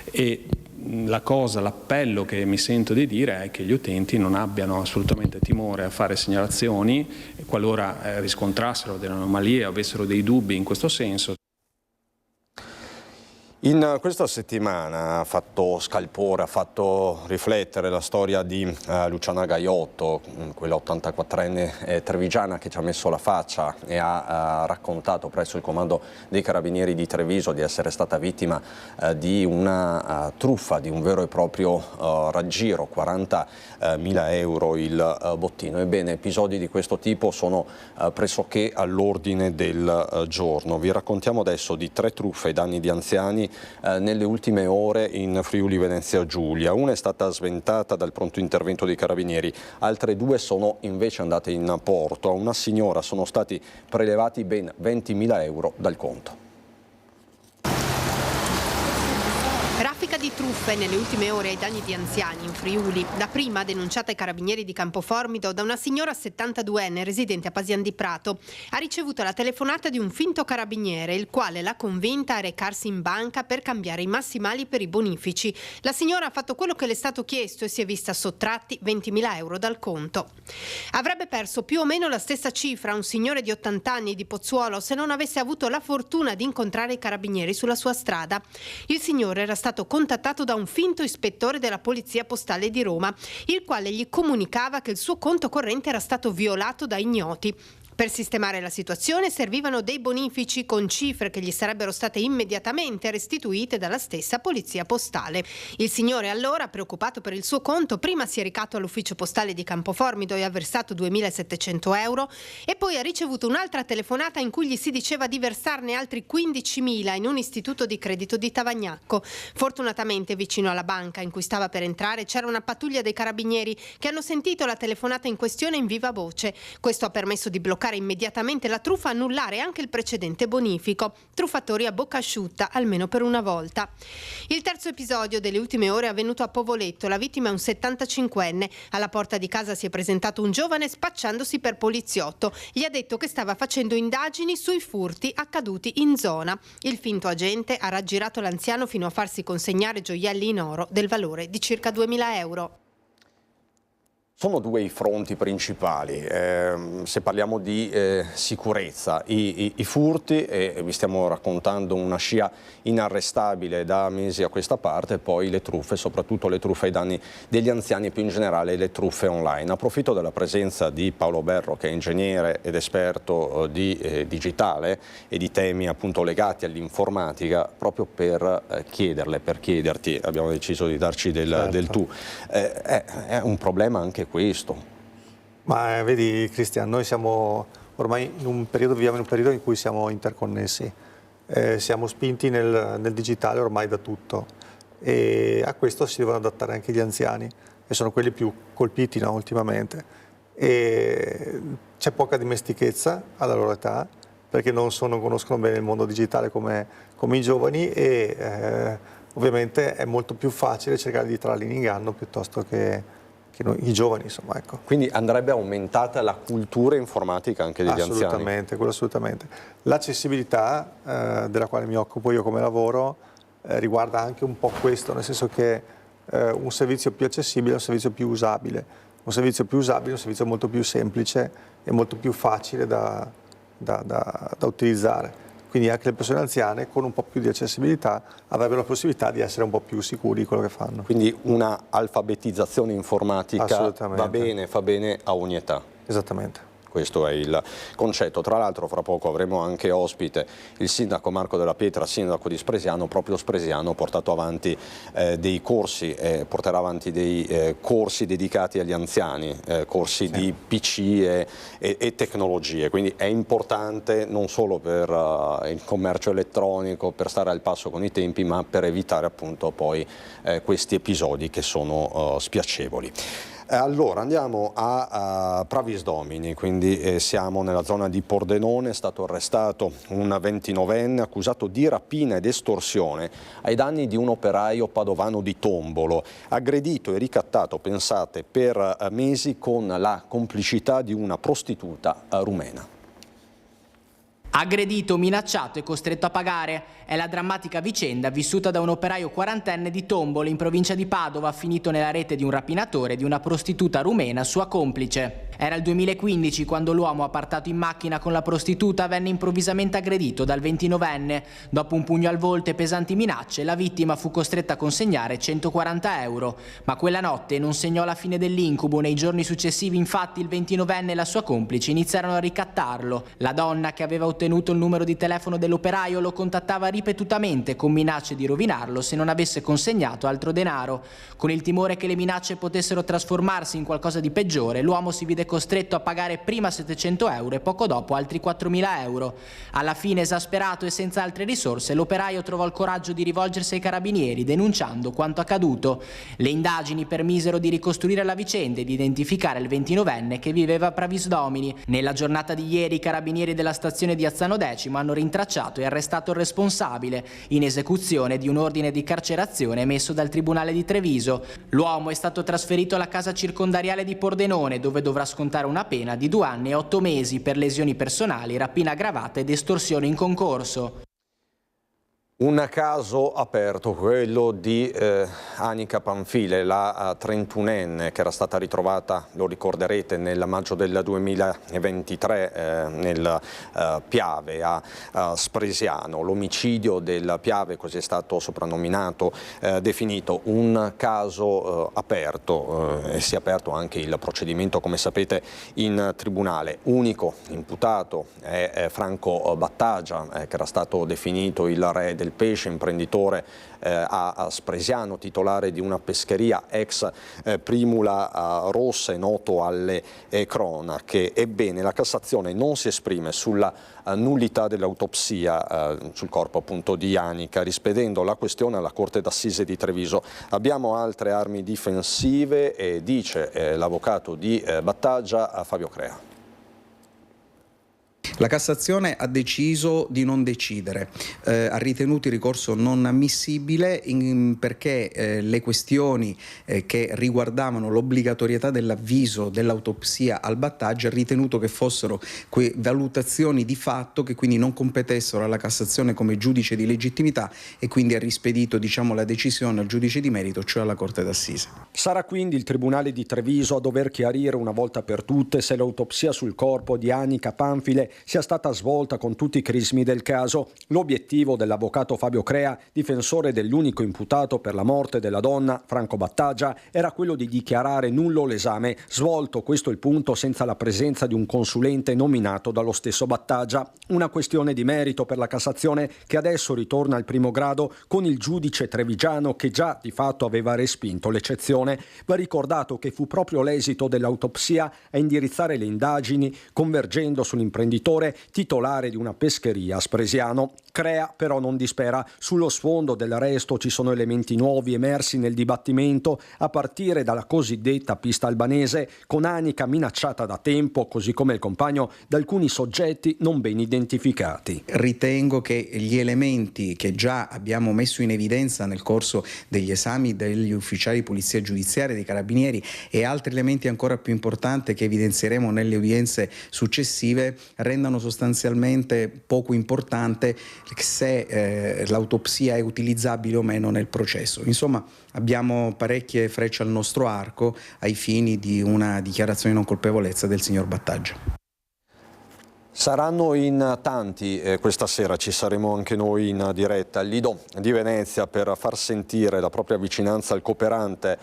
E l'appello che mi sento di dire è che gli utenti non abbiano assolutamente timore a fare segnalazioni qualora riscontrassero delle anomalie o avessero dei dubbi in questo senso. In questa settimana ha fatto scalpore, ha fatto riflettere la storia di Luciana Gaiotto, quella 84enne trevigiana che ci ha messo la faccia e ha raccontato presso il comando dei Carabinieri di Treviso di essere stata vittima di una truffa, di un vero e proprio raggiro, 40.000 euro il bottino. Ebbene, episodi di questo tipo sono pressoché all'ordine del giorno. Vi raccontiamo adesso di 3 truffe ai danni di anziani nelle ultime ore in Friuli Venezia Giulia. Una è stata sventata dal pronto intervento dei Carabinieri, altre 2 sono invece andate in porto. A una signora sono stati prelevati ben 20.000 euro dal conto. Raffica di truffe nelle ultime ore ai danni di anziani in Friuli. Dapprima denunciata ai Carabinieri di Campoformido da una signora 72enne residente a Pasian di Prato. Ha ricevuto la telefonata di un finto carabiniere, il quale l'ha convinta a recarsi in banca per cambiare i massimali per i bonifici. La signora ha fatto quello che le è stato chiesto e si è vista sottratti 20.000 euro dal conto. Avrebbe perso più o meno la stessa cifra un signore di 80 anni di Pozzuolo se non avesse avuto la fortuna di incontrare i Carabinieri sulla sua strada. Il signore era stato contattato da un finto ispettore della Polizia Postale di Roma, il quale gli comunicava che il suo conto corrente era stato violato da ignoti. Per sistemare la situazione servivano dei bonifici con cifre che gli sarebbero state immediatamente restituite dalla stessa Polizia Postale. Il signore allora, preoccupato per il suo conto, prima si è recato all'ufficio postale di Campoformido e ha versato 2.700 euro e poi ha ricevuto un'altra telefonata in cui gli si diceva di versarne altri 15.000 in un istituto di credito di Tavagnacco. Fortunatamente vicino alla banca in cui stava per entrare c'era una pattuglia dei Carabinieri che hanno sentito la telefonata in questione in viva voce. Questo ha permesso di bloccare immediatamente la truffa, annullare anche il precedente bonifico. Truffatori a bocca asciutta, almeno per una volta. Il terzo episodio delle ultime ore è avvenuto a Povoletto. La vittima è un 75enne. Alla porta di casa si è presentato un giovane spacciandosi per poliziotto. Gli ha detto che stava facendo indagini sui furti accaduti in zona. Il finto agente ha raggirato l'anziano fino a farsi consegnare gioielli in oro del valore di circa 2.000 euro. Sono 2 i fronti principali, se parliamo di sicurezza, i furti, e vi stiamo raccontando una scia inarrestabile da mesi a questa parte, e poi le truffe, soprattutto le truffe ai danni degli anziani e più in generale le truffe online. Approfitto della presenza di Paolo Berro, che è ingegnere ed esperto di digitale e di temi appunto legati all'informatica, proprio per chiederti, abbiamo deciso di darci del tu, è un problema anche questo. Ma vedi Cristian, noi siamo ormai viviamo in un periodo in cui siamo interconnessi, siamo spinti nel digitale ormai da tutto e a questo si devono adattare anche gli anziani e sono quelli più colpiti, no, ultimamente. E c'è poca dimestichezza alla loro età perché non conoscono bene il mondo digitale come i giovani e ovviamente è molto più facile cercare di trarli in inganno piuttosto che i giovani, insomma, ecco. Quindi andrebbe aumentata la cultura informatica anche degli anziani? Assolutamente, quello assolutamente. L'accessibilità della quale mi occupo io come lavoro riguarda anche un po' questo, nel senso che un servizio più accessibile è un servizio più usabile. Un servizio più usabile è un servizio molto più semplice e molto più facile da utilizzare. Quindi anche le persone anziane con un po' più di accessibilità avrebbero la possibilità di essere un po' più sicuri di quello che fanno. Quindi una alfabetizzazione informatica fa bene a ogni età. Esattamente. Questo è il concetto. Tra l'altro fra poco avremo anche ospite il sindaco Marco Della Pietra, sindaco di Spresiano. Proprio Spresiano ha portato avanti dei corsi, porterà avanti dei corsi dedicati agli anziani, corsi di PC e tecnologie. Quindi è importante non solo per il commercio elettronico, per stare al passo con i tempi, ma per evitare appunto poi questi episodi che sono spiacevoli. Allora andiamo a Pravis Domini, quindi siamo nella zona di Pordenone. È stato arrestato un 29enne accusato di rapina ed estorsione ai danni di un operaio padovano di Tombolo, aggredito e ricattato, pensate, per mesi con la complicità di una prostituta rumena. Aggredito, minacciato e costretto a pagare. È la drammatica vicenda vissuta da un operaio 40enne di Tombolo in provincia di Padova, finito nella rete di un rapinatore e di una prostituta rumena sua complice. Era il 2015 quando l'uomo appartato in macchina con la prostituta venne improvvisamente aggredito dal 29enne. Dopo un pugno al volto e pesanti minacce, la vittima fu costretta a consegnare 140 euro. Ma quella notte non segnò la fine dell'incubo. Nei giorni successivi, infatti, il 29enne e la sua complice iniziarono a ricattarlo. La donna, che aveva ottenuto il numero di telefono dell'operaio, lo contattava ripetutamente con minacce di rovinarlo se non avesse consegnato altro denaro. Con il timore che le minacce potessero trasformarsi in qualcosa di peggiore, l'uomo si vide costretto a pagare prima 700 euro e poco dopo altri 4.000 euro. Alla fine, esasperato e senza altre risorse, l'operaio trovò il coraggio di rivolgersi ai carabinieri denunciando quanto accaduto. Le indagini permisero di ricostruire la vicenda e di identificare il 29enne che viveva a Pravis Domini. Nella giornata di ieri i carabinieri della stazione di Azzano Decimo hanno rintracciato e arrestato il responsabile in esecuzione di un ordine di carcerazione emesso dal Tribunale di Treviso. L'uomo è stato trasferito alla casa circondariale di Pordenone, dove dovrà scontare una pena di 2 anni e 8 mesi per lesioni personali, rapina aggravata ed estorsione in concorso. Un caso aperto, quello di Anica Panfile, la 31enne che era stata ritrovata, lo ricorderete, nel maggio del 2023 nel Piave a Spresiano. L'omicidio del Piave, così è stato soprannominato, definito un caso aperto e si è aperto anche il procedimento, come sapete, in tribunale. Unico imputato è Franco Battagia, che era stato definito il re del pesce, imprenditore a Spresiano, titolare di una pescheria ex Primula Rossa, noto alle cronache. Ebbene, la Cassazione non si esprime sulla nullità dell'autopsia sul corpo appunto di Anica, rispedendo la questione alla Corte d'Assise di Treviso. Abbiamo altre armi difensive, e dice l'avvocato di Battagia, Fabio Crea. La Cassazione ha deciso di non decidere, ha ritenuto il ricorso non ammissibile perché le questioni che riguardavano l'obbligatorietà dell'avviso dell'autopsia al Battagia ha ritenuto che fossero valutazioni di fatto che quindi non competessero alla Cassazione come giudice di legittimità, e quindi ha rispedito, diciamo, la decisione al giudice di merito, cioè alla Corte d'Assise. Sarà quindi il Tribunale di Treviso a dover chiarire una volta per tutte se l'autopsia sul corpo di Anica Panfile sia stata svolta con tutti i crismi del caso. L'obiettivo dell'avvocato Fabio Crea, difensore dell'unico imputato per la morte della donna, Franco Battagia, era quello di dichiarare nullo l'esame svolto, questo è il punto, senza la presenza di un consulente nominato dallo stesso Battagia. Una questione di merito per la Cassazione, che adesso ritorna al primo grado con il giudice trevigiano che già di fatto aveva respinto l'eccezione. Va ricordato che fu proprio l'esito dell'autopsia a indirizzare le indagini, convergendo sull'imprenditore titolare di una pescheria a Spresiano. Crea però non dispera. Sullo sfondo dell'arresto ci sono elementi nuovi emersi nel dibattimento, a partire dalla cosiddetta pista albanese, con Anica minacciata da tempo, così come il compagno, da alcuni soggetti non ben identificati. Ritengo che gli elementi che già abbiamo messo in evidenza nel corso degli esami degli ufficiali di polizia giudiziaria, dei carabinieri, e altri elementi ancora più importanti che evidenzieremo nelle udienze successive rendano sostanzialmente poco importante se l'autopsia è utilizzabile o meno nel processo. Insomma, abbiamo parecchie frecce al nostro arco ai fini di una dichiarazione di non colpevolezza del signor Battagia. Saranno in tanti questa sera, ci saremo anche noi in diretta al Lido di Venezia per far sentire la propria vicinanza al cooperante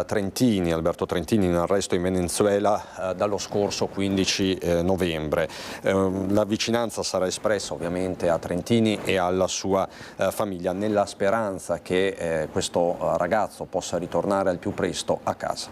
Trentini, Alberto Trentini, in arresto in Venezuela dallo scorso 15 novembre. La vicinanza sarà espressa ovviamente a Trentini e alla sua famiglia, nella speranza che questo ragazzo possa ritornare al più presto a casa.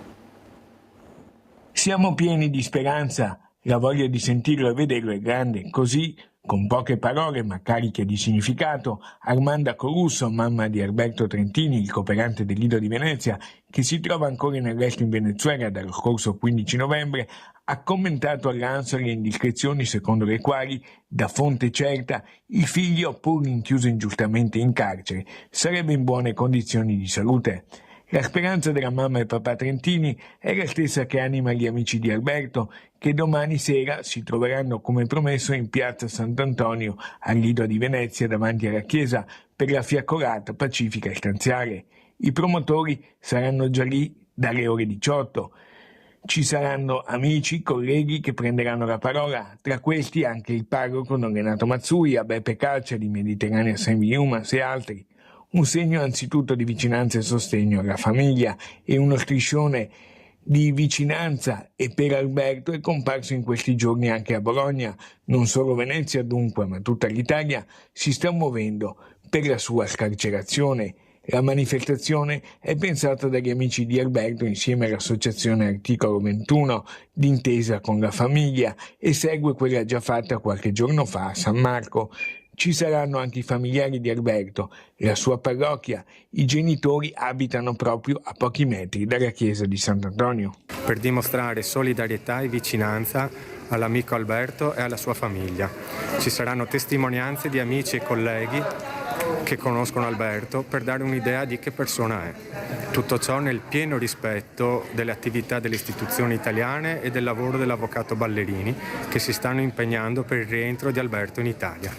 Siamo pieni di speranza. La voglia di sentirlo e vederlo è grande, così, con poche parole ma cariche di significato, Armanda Corusso, mamma di Alberto Trentini, il cooperante del Lido di Venezia, che si trova ancora in arresto in Venezuela dallo scorso 15 novembre, ha commentato all'Ansa le indiscrezioni secondo le quali, da fonte certa, il figlio, pur rinchiuso ingiustamente in carcere, sarebbe in buone condizioni di salute. La speranza della mamma e papà Trentini è la stessa che anima gli amici di Alberto, che domani sera si troveranno come promesso in piazza Sant'Antonio al Lido di Venezia davanti alla chiesa per la fiaccolata pacifica e stanziale. I promotori saranno già lì dalle ore 18. Ci saranno amici, colleghi che prenderanno la parola, tra questi anche il parroco Don Renato Mazzuia, Beppe Calcia di Mediterranea St. Humans e altri. Un segno anzitutto di vicinanza e sostegno alla famiglia e uno striscione di vicinanza e per Alberto è comparso in questi giorni anche a Bologna. Non solo Venezia dunque, ma tutta l'Italia si sta muovendo per la sua scarcerazione. La manifestazione è pensata dagli amici di Alberto insieme all'associazione Articolo 21 d'intesa con la famiglia e segue quella già fatta qualche giorno fa a San Marco. Ci saranno anche i familiari di Alberto, la sua parrocchia. I genitori abitano proprio a pochi metri dalla chiesa di Sant'Antonio. Per dimostrare solidarietà e vicinanza all'amico Alberto e alla sua famiglia. Ci saranno testimonianze di amici e colleghi che conoscono Alberto per dare un'idea di che persona è. Tutto ciò nel pieno rispetto delle attività delle istituzioni italiane e del lavoro dell'avvocato Ballerini che si stanno impegnando per il rientro di Alberto in Italia.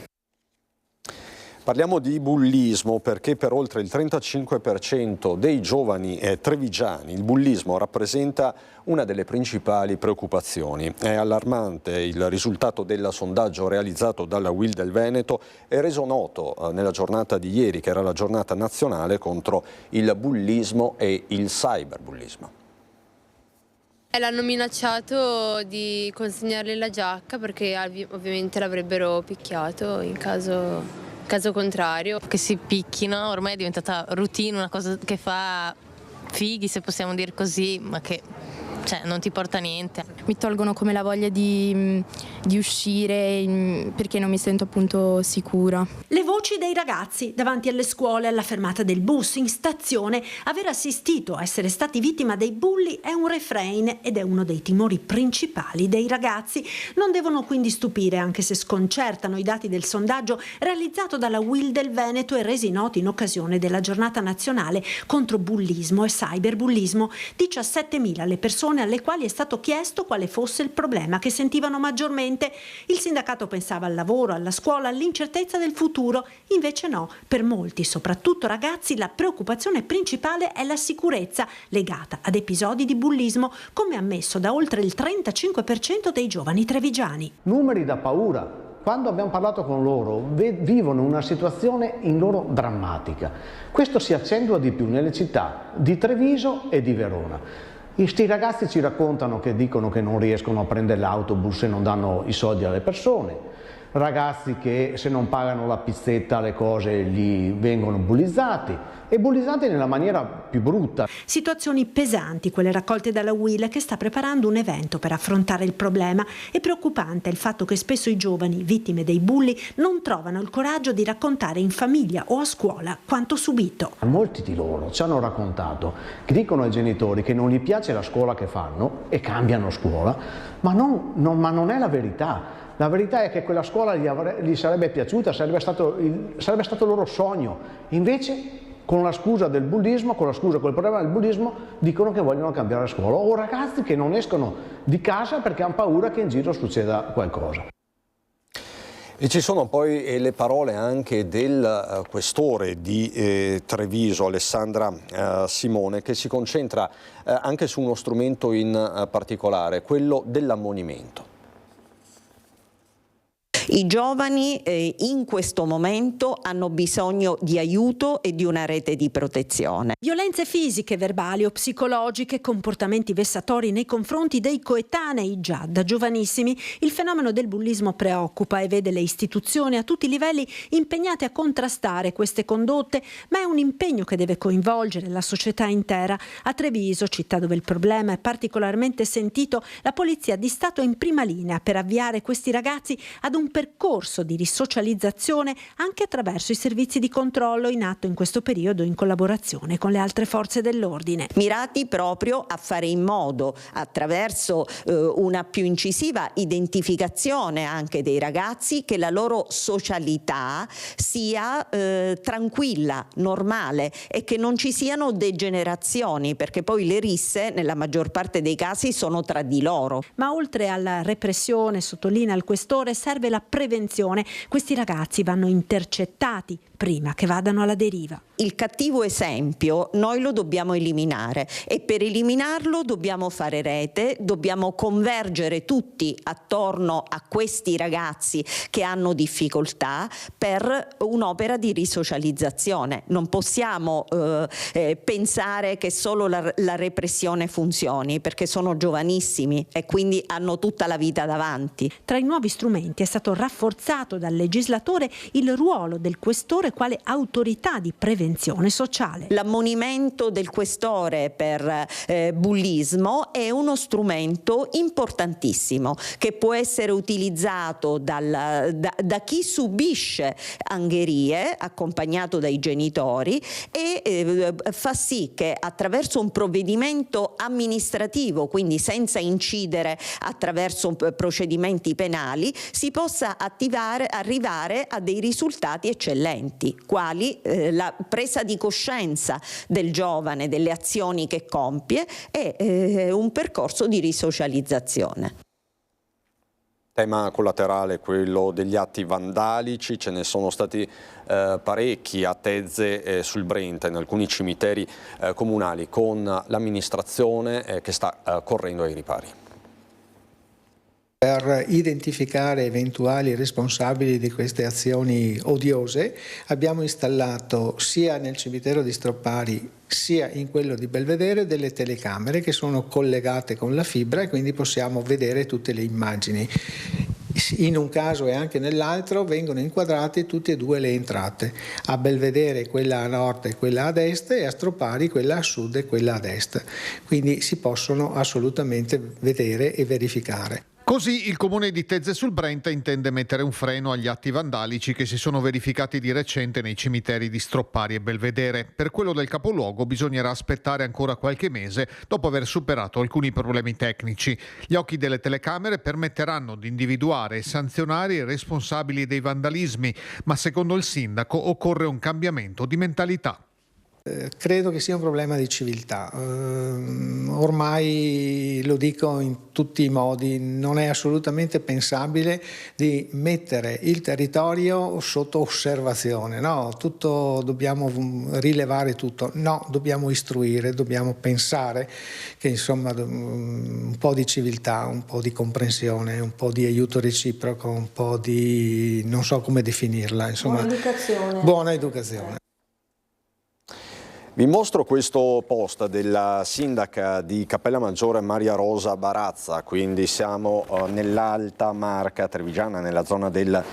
Parliamo di bullismo perché per oltre il 35% dei giovani trevigiani il bullismo rappresenta una delle principali preoccupazioni. È allarmante il risultato del sondaggio realizzato dalla UIL del Veneto e reso noto nella giornata di ieri, che era la giornata nazionale contro il bullismo e il cyberbullismo. L'hanno minacciato di consegnargli la giacca perché ovviamente l'avrebbero picchiato in caso contrario. Che si picchino, ormai è diventata routine, una cosa che fa fighi, se possiamo dire così, ma che non ti porta a niente. Mi tolgono come la voglia di uscire perché non mi sento appunto sicura. Le voci dei ragazzi davanti alle scuole, alla fermata del bus, in stazione. Aver assistito a essere stati vittima dei bulli è un refrain ed è uno dei timori principali dei ragazzi. Non devono quindi stupire, anche se sconcertano i dati del sondaggio realizzato dalla UIL del Veneto e resi noti in occasione della giornata nazionale contro bullismo e cyberbullismo. 17.000 le persone alle quali è stato chiesto quale fosse il problema che sentivano maggiormente. Il sindacato pensava al lavoro, alla scuola, all'incertezza del futuro. Invece no, per molti, soprattutto ragazzi, la preoccupazione principale è la sicurezza legata ad episodi di bullismo, come ammesso da oltre il 35% dei giovani trevigiani. Numeri da paura. Quando abbiamo parlato con loro, vivono una situazione in loro drammatica. Questo si accentua di più nelle città di Treviso e di Verona. Questi ragazzi ci raccontano che dicono che non riescono a prendere l'autobus e non danno i soldi alle persone. Ragazzi che se non pagano la pizzetta le cose gli vengono bullizzati e bullizzati nella maniera più brutta. Situazioni pesanti quelle raccolte dalla UIL, che sta preparando un evento per affrontare il problema. È preoccupante il fatto che spesso i giovani vittime dei bulli non trovano il coraggio di raccontare in famiglia o a scuola quanto subito. Molti di loro ci hanno raccontato che dicono ai genitori che non gli piace la scuola che fanno e cambiano scuola, ma non è la verità. La verità è che quella scuola gli sarebbe piaciuta, sarebbe stato il loro sogno. Invece, con la scusa del bullismo, col problema del bullismo, dicono che vogliono cambiare la scuola. O ragazzi che non escono di casa perché hanno paura che in giro succeda qualcosa. E ci sono poi le parole anche del questore di Treviso, Alessandra Simone, che si concentra anche su uno strumento in particolare, quello dell'ammonimento. I giovani in questo momento hanno bisogno di aiuto e di una rete di protezione. Violenze fisiche, verbali o psicologiche, comportamenti vessatori nei confronti dei coetanei già da giovanissimi. Il fenomeno del bullismo preoccupa e vede le istituzioni a tutti i livelli impegnate a contrastare queste condotte, ma è un impegno che deve coinvolgere la società intera. A Treviso, città dove il problema è particolarmente sentito, la Polizia di Stato è in prima linea per avviare questi ragazzi ad un percorso di risocializzazione anche attraverso i servizi di controllo in atto in questo periodo in collaborazione con le altre forze dell'ordine. Mirati proprio a fare in modo, attraverso una più incisiva identificazione anche dei ragazzi, che la loro socialità sia tranquilla, normale e che non ci siano degenerazioni, perché poi le risse nella maggior parte dei casi sono tra di loro. Ma oltre alla repressione, sottolinea il questore, serve la prevenzione. Questi ragazzi vanno intercettati, prima che vadano alla deriva. Il cattivo esempio noi lo dobbiamo eliminare e per eliminarlo dobbiamo fare rete, dobbiamo convergere tutti attorno a questi ragazzi che hanno difficoltà per un'opera di risocializzazione. Non possiamo pensare che solo la repressione funzioni, perché sono giovanissimi e quindi hanno tutta la vita davanti. Tra i nuovi strumenti è stato rafforzato dal legislatore il ruolo del questore quale autorità di prevenzione sociale. L'ammonimento del questore per bullismo è uno strumento importantissimo che può essere utilizzato da chi subisce angherie accompagnato dai genitori e fa sì che attraverso un provvedimento amministrativo, quindi senza incidere attraverso procedimenti penali, si possa arrivare a dei risultati eccellenti, quali la presa di coscienza del giovane delle azioni che compie e un percorso di risocializzazione. Tema collaterale, quello degli atti vandalici, ce ne sono stati parecchi a Tezze sul Brenta, in alcuni cimiteri comunali, con l'amministrazione che sta correndo ai ripari. Per identificare eventuali responsabili di queste azioni odiose abbiamo installato sia nel cimitero di Stroppari sia in quello di Belvedere delle telecamere che sono collegate con la fibra e quindi possiamo vedere tutte le immagini. In un caso e anche nell'altro vengono inquadrate tutte e due le entrate, a Belvedere quella a nord e quella ad est e a Stroppari quella a sud e quella ad est, quindi si possono assolutamente vedere e verificare. Così il comune di Tezze sul Brenta intende mettere un freno agli atti vandalici che si sono verificati di recente nei cimiteri di Stroppari e Belvedere. Per quello del capoluogo bisognerà aspettare ancora qualche mese dopo aver superato alcuni problemi tecnici. Gli occhi delle telecamere permetteranno di individuare e sanzionare i responsabili dei vandalismi, ma secondo il sindaco occorre un cambiamento di mentalità. Credo che sia un problema di civiltà, ormai lo dico in tutti i modi, non è assolutamente pensabile di mettere il territorio sotto osservazione, no, tutto dobbiamo rilevare tutto, no, dobbiamo istruire, dobbiamo pensare che insomma un po' di civiltà, un po' di comprensione, un po' di aiuto reciproco, un po' di, non so come definirla, insomma, buona educazione. Vi mostro questo post della sindaca di Capellamaggiore Maria Rosa Barazza, quindi siamo nell'Alta Marca Trevigiana, nella zona del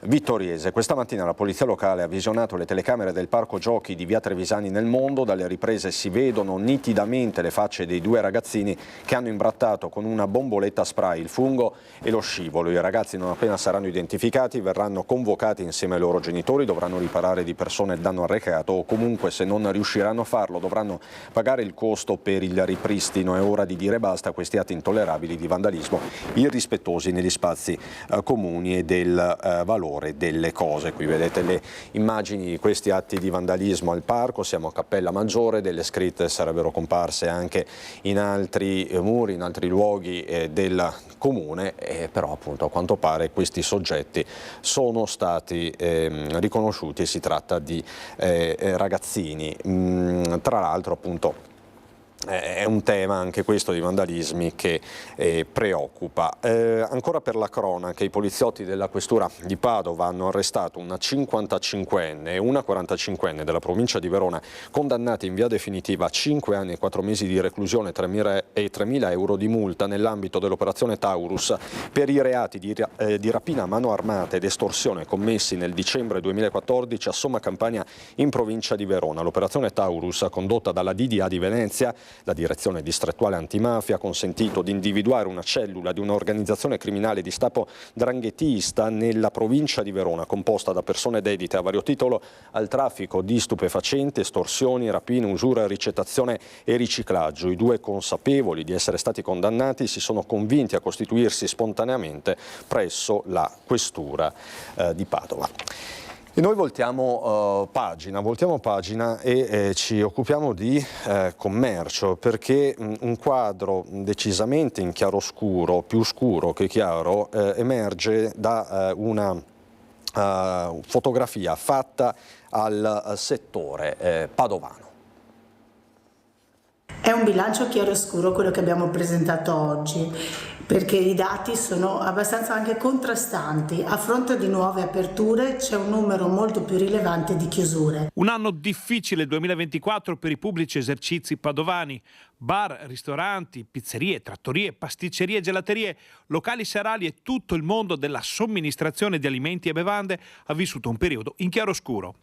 Vittoriese. Questa mattina la polizia locale ha visionato le telecamere del parco giochi di via Trevisani nel Mondo. Dalle riprese si vedono nitidamente le facce dei due ragazzini che hanno imbrattato con una bomboletta spray il fungo e lo scivolo. I ragazzi, non appena saranno identificati, verranno convocati insieme ai loro genitori, dovranno riparare di persona il danno arrecato o comunque, se non riusciranno a farlo, dovranno pagare il costo per il ripristino. È ora di dire basta a questi atti intollerabili di vandalismo irrispettosi negli spazi comuni e del valore delle cose. Qui vedete le immagini di questi atti di vandalismo al parco, siamo a Capellamaggiore, delle scritte sarebbero comparse anche in altri muri, in altri luoghi del comune, però appunto a quanto pare questi soggetti sono stati riconosciuti e si tratta di ragazzini. Tra l'altro appunto è un tema anche questo di vandalismi che preoccupa. Ancora per la cronaca, i poliziotti della questura di Padova hanno arrestato una 55enne e una 45enne della provincia di Verona, condannati in via definitiva a 5 anni e 4 mesi di reclusione e 3.000 euro di multa nell'ambito dell'operazione Taurus per i reati di rapina a mano armata ed estorsione commessi nel dicembre 2014 a Somma Campania in provincia di Verona. L'operazione Taurus, condotta dalla DDA di Venezia, la direzione distrettuale antimafia, ha consentito di individuare una cellula di un'organizzazione criminale di stampo dranghetista nella provincia di Verona, composta da persone dedite a vario titolo al traffico di stupefacenti, estorsioni, rapine, usura, ricettazione e riciclaggio. I due, consapevoli di essere stati condannati, si sono convinti a costituirsi spontaneamente presso la questura di Padova. E noi voltiamo pagina e ci occupiamo di commercio, perché un quadro decisamente in chiaroscuro, più scuro che chiaro, emerge da una fotografia fatta al settore padovano. È un bilancio chiaroscuro quello che abbiamo presentato oggi, perché i dati sono abbastanza anche contrastanti. A fronte di nuove aperture c'è un numero molto più rilevante di chiusure. Un anno difficile 2024 per i pubblici esercizi padovani. Bar, ristoranti, pizzerie, trattorie, pasticcerie, gelaterie, locali serali e tutto il mondo della somministrazione di alimenti e bevande ha vissuto un periodo in chiaroscuro.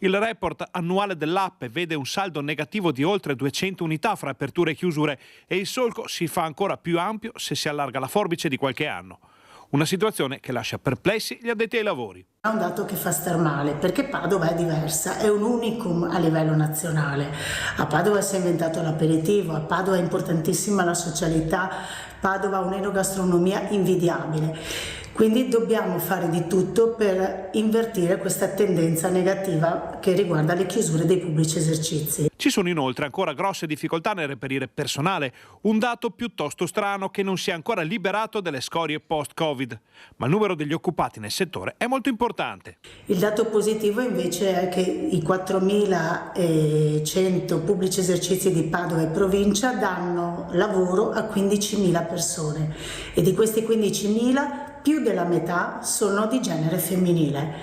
Il report annuale dell'Appe vede un saldo negativo di oltre 200 unità fra aperture e chiusure e il solco si fa ancora più ampio se si allarga la forbice di qualche anno. Una situazione che lascia perplessi gli addetti ai lavori. È un dato che fa star male, perché Padova è diversa, è un unicum a livello nazionale. A Padova si è inventato l'aperitivo, a Padova è importantissima la socialità, Padova ha un'enogastronomia invidiabile. Quindi dobbiamo fare di tutto per invertire questa tendenza negativa che riguarda le chiusure dei pubblici esercizi. Ci sono inoltre ancora grosse difficoltà nel reperire personale, un dato piuttosto strano che non si è ancora liberato delle scorie post-Covid, ma il numero degli occupati nel settore è molto importante. Il dato positivo invece è che i 4.100 pubblici esercizi di Padova e provincia danno lavoro a 15.000 persone e di questi 15.000 più della metà sono di genere femminile,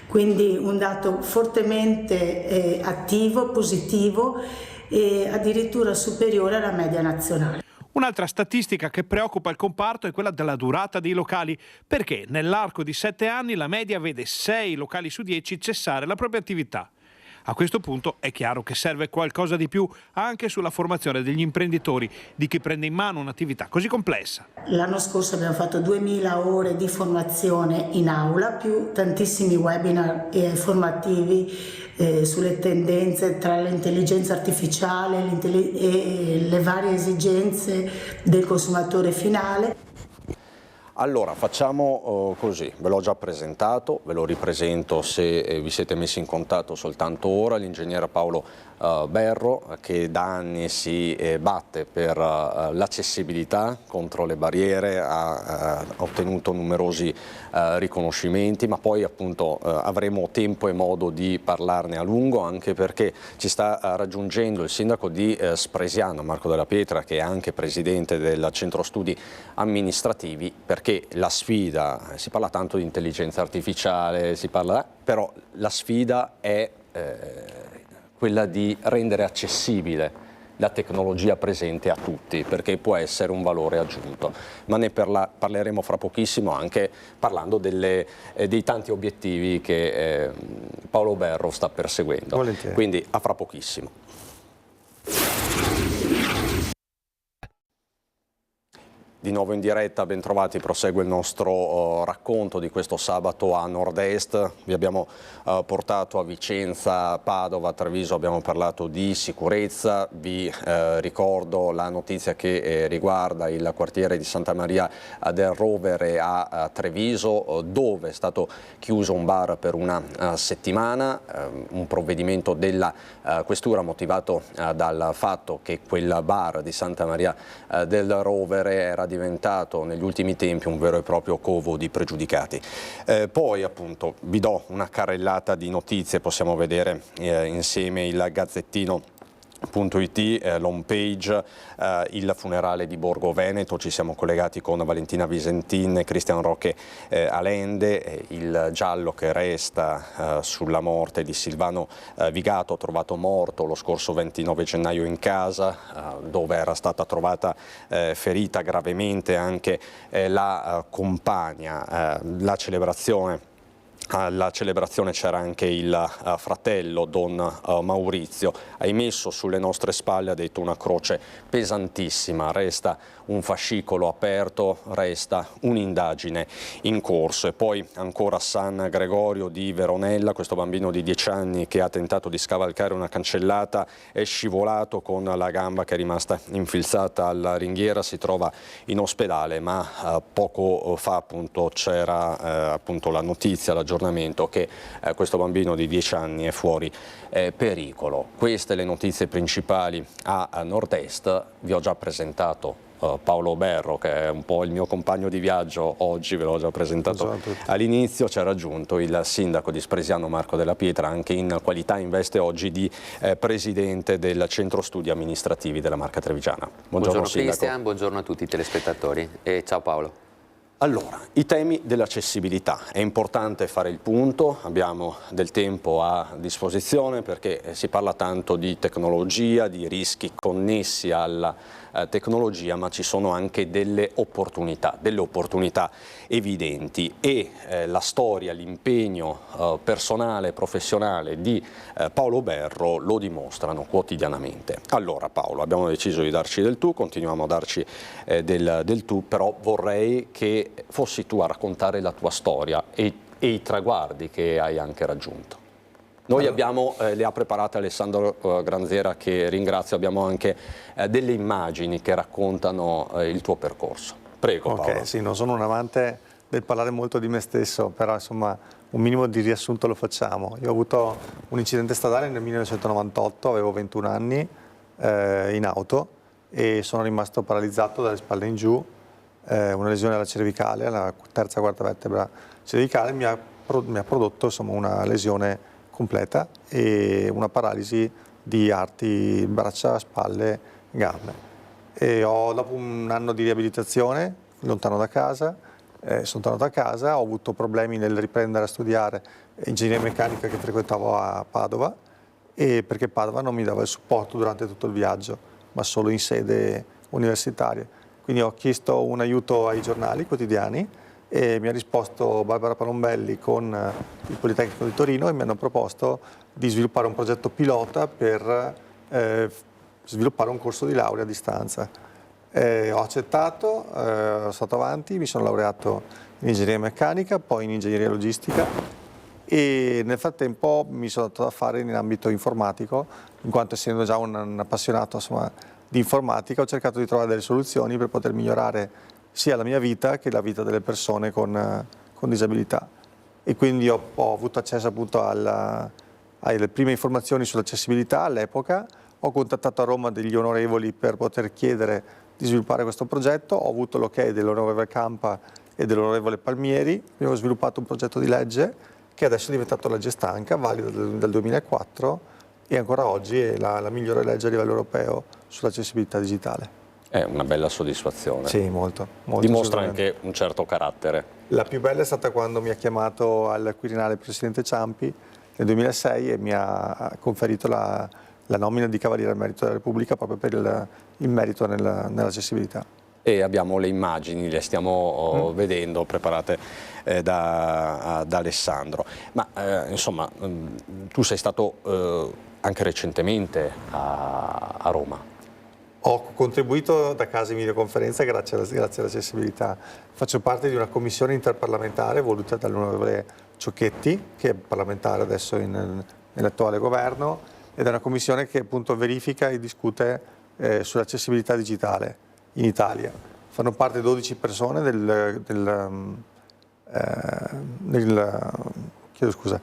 quindi un dato fortemente attivo, positivo e addirittura superiore alla media nazionale. Un'altra statistica che preoccupa il comparto è quella della durata dei locali, perché nell'arco di 7 anni la media vede 6 locali su 10 cessare la propria attività. A questo punto è chiaro che serve qualcosa di più anche sulla formazione degli imprenditori, di chi prende in mano un'attività così complessa. L'anno scorso abbiamo fatto 2.000 ore di formazione in aula, più tantissimi webinar formativi sulle tendenze tra l'intelligenza artificiale e le varie esigenze del consumatore finale. Allora, facciamo così, ve l'ho già presentato, ve lo ripresento se vi siete messi in contatto soltanto ora, l'ingegnere Paolo Berro, che da anni si batte per l'accessibilità contro le barriere, ha ottenuto numerosi riconoscimenti, ma poi appunto avremo tempo e modo di parlarne a lungo, anche perché ci sta raggiungendo il sindaco di Spresiano, Marco Della Pietra, che è anche presidente del centro studi amministrativi, perché la sfida, si parla tanto di intelligenza artificiale, però la sfida è quella di rendere accessibile la tecnologia presente a tutti, perché può essere un valore aggiunto. Ma ne parleremo fra pochissimo, anche parlando dei tanti obiettivi che Paolo Berro sta perseguendo. Volentieri. Quindi a fra pochissimo. Di nuovo in diretta, bentrovati, prosegue il nostro racconto di questo sabato a Nord-Est. Vi abbiamo portato a Vicenza, Padova, Treviso, abbiamo parlato di sicurezza. Vi ricordo la notizia che riguarda il quartiere di Santa Maria del Rovere a Treviso, dove è stato chiuso un bar per una settimana, un provvedimento della questura motivato dal fatto che quel bar di Santa Maria del Rovere era diventato negli ultimi tempi un vero e proprio covo di pregiudicati. Poi appunto vi do una carrellata di notizie, possiamo vedere insieme il Gazzettino.it, l'home page, il funerale di Borgo Veneto, ci siamo collegati con Valentina Visentin e Cristian Roque Alende, il giallo che resta sulla morte di Silvano Vigato, trovato morto lo scorso 29 gennaio in casa, dove era stata trovata ferita gravemente anche la compagna. Alla celebrazione c'era anche il fratello Don Maurizio. Hai messo sulle nostre spalle, ha detto, una croce pesantissima, resta un fascicolo aperto, resta un'indagine in corso. E poi ancora San Gregorio di Veronella, questo bambino di 10 anni che ha tentato di scavalcare una cancellata, è scivolato con la gamba che è rimasta infilzata alla ringhiera, si trova in ospedale, ma poco fa appunto c'era appunto la notizia, l'aggiornamento che questo bambino di 10 anni è fuori pericolo. Queste le notizie principali a Nord-Est. Vi ho già presentato Paolo Berro, che è un po' il mio compagno di viaggio oggi, ve l'ho già presentato all'inizio, ci ha raggiunto il sindaco di Spresiano Marco Della Pietra, anche in qualità in veste oggi di presidente del centro studi amministrativi della Marca Trevigiana. Buongiorno sindaco. Cristian, buongiorno a tutti i telespettatori e ciao Paolo. Allora, i temi dell'accessibilità. È importante fare il punto, abbiamo del tempo a disposizione perché si parla tanto di tecnologia, di rischi connessi alla tecnologia, ma ci sono anche delle opportunità evidenti e la storia, l'impegno personale e professionale di Paolo Berro lo dimostrano quotidianamente. Allora Paolo, abbiamo deciso di darci del tu, continuiamo a darci del tu, però vorrei che fossi tu a raccontare la tua storia e i traguardi che hai anche raggiunto. Noi abbiamo, le ha preparate Alessandro Granziera, che ringrazio, abbiamo anche delle immagini che raccontano il tuo percorso. Prego Paolo. Ok, sì, non sono un amante del parlare molto di me stesso, però insomma un minimo di riassunto lo facciamo. Io ho avuto un incidente stradale nel 1998, avevo 21 anni, in auto, e sono rimasto paralizzato dalle spalle in giù, una lesione alla cervicale, alla terza quarta vertebra cervicale, mi ha prodotto insomma una lesione completa e una paralisi di arti, braccia, spalle, gambe. E dopo un anno di riabilitazione, lontano da casa, sono tornato a casa, ho avuto problemi nel riprendere a studiare ingegneria meccanica che frequentavo a Padova, e perché Padova non mi dava il supporto durante tutto il viaggio, ma solo in sede universitaria. Quindi ho chiesto un aiuto ai giornali quotidiani e mi ha risposto Barbara Palombelli con il Politecnico di Torino, e mi hanno proposto di sviluppare un progetto pilota per sviluppare un corso di laurea a distanza. Ho accettato, sono stato avanti, mi sono laureato in ingegneria meccanica, poi in ingegneria logistica, e nel frattempo mi sono dato da fare in ambito informatico, in quanto essendo già un appassionato insomma, di informatica, ho cercato di trovare delle soluzioni per poter migliorare sia la mia vita che la vita delle persone con disabilità. E quindi ho avuto accesso appunto alle prime informazioni sull'accessibilità all'epoca, ho contattato a Roma degli onorevoli per poter chiedere di sviluppare questo progetto, ho avuto l'ok dell'onorevole Campa e dell'onorevole Palmieri, abbiamo sviluppato un progetto di legge che adesso è diventato legge stanca, valido dal 2004, e ancora oggi è la migliore legge a livello europeo sull'accessibilità digitale. È una bella soddisfazione. Sì, molto. Dimostra anche un certo carattere. La più bella è stata quando mi ha chiamato al Quirinale il Presidente Ciampi nel 2006 e mi ha conferito la nomina di Cavaliere al Merito della Repubblica proprio per il merito nell'accessibilità. E abbiamo le immagini, le stiamo vedendo, preparate da Alessandro. Ma insomma, tu sei stato anche recentemente a Roma. Ho contribuito da casa in videoconferenza grazie all'accessibilità. Faccio parte di una commissione interparlamentare voluta dall'onorevole Ciocchetti, che è parlamentare adesso nell'attuale governo, ed è una commissione che appunto verifica e discute sull'accessibilità digitale in Italia. Fanno parte 12 persone chiedo scusa,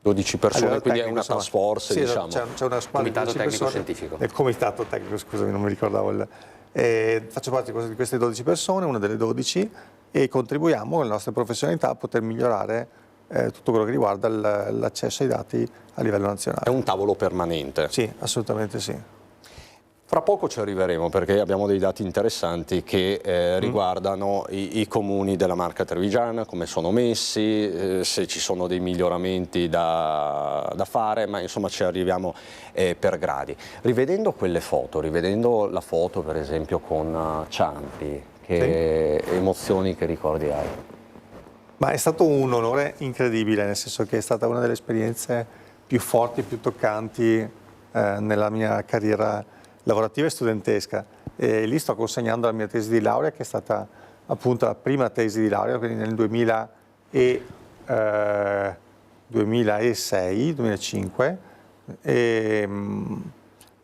12 persone, quindi è una task force, sì, diciamo. C'è una squadra Comitato di 12 tecnico persone, scientifico. nel comitato tecnico, scusami, non mi ricordavo. Faccio parte di queste 12 persone, una delle 12, e contribuiamo con le nostre professionalità a poter migliorare tutto quello che riguarda l'accesso ai dati a livello nazionale. È un tavolo permanente? Sì, assolutamente sì. Fra poco ci arriveremo perché abbiamo dei dati interessanti che riguardano i comuni della Marca Trevigiana, come sono messi, se ci sono dei miglioramenti da fare, ma insomma ci arriviamo per gradi. Rivedendo quelle foto, rivedendo la foto per esempio con Ciampi, che emozioni, che ricordi hai? Ma è stato un onore incredibile, nel senso che è stata una delle esperienze più forti e più toccanti nella mia carriera lavorativa e studentesca. E lì sto consegnando la mia tesi di laurea, che è stata appunto la prima tesi di laurea, quindi nel 2006-2005.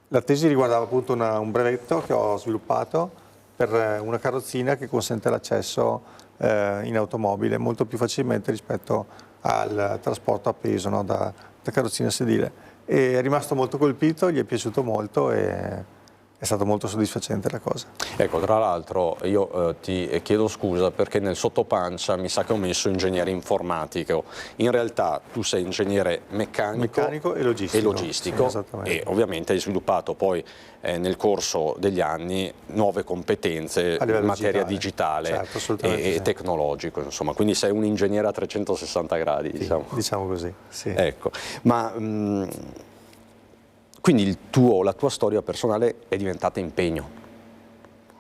La tesi riguardava appunto un brevetto che ho sviluppato per una carrozzina che consente l'accesso in automobile molto più facilmente rispetto al trasporto a peso, no? da carrozzina sedile. e è rimasto molto colpito, gli è piaciuto molto e è stato molto soddisfacente la cosa. Ecco, tra l'altro io ti chiedo scusa perché nel sottopancia mi sa che ho messo ingegnere informatico. In realtà tu sei ingegnere meccanico e logistico. Sì, e ovviamente hai sviluppato poi nel corso degli anni nuove competenze in materia digitale, certo, e tecnologico, insomma. Quindi sei un ingegnere a 360 gradi, sì, diciamo così. Sì. Ecco, ma quindi la tua storia personale è diventata impegno?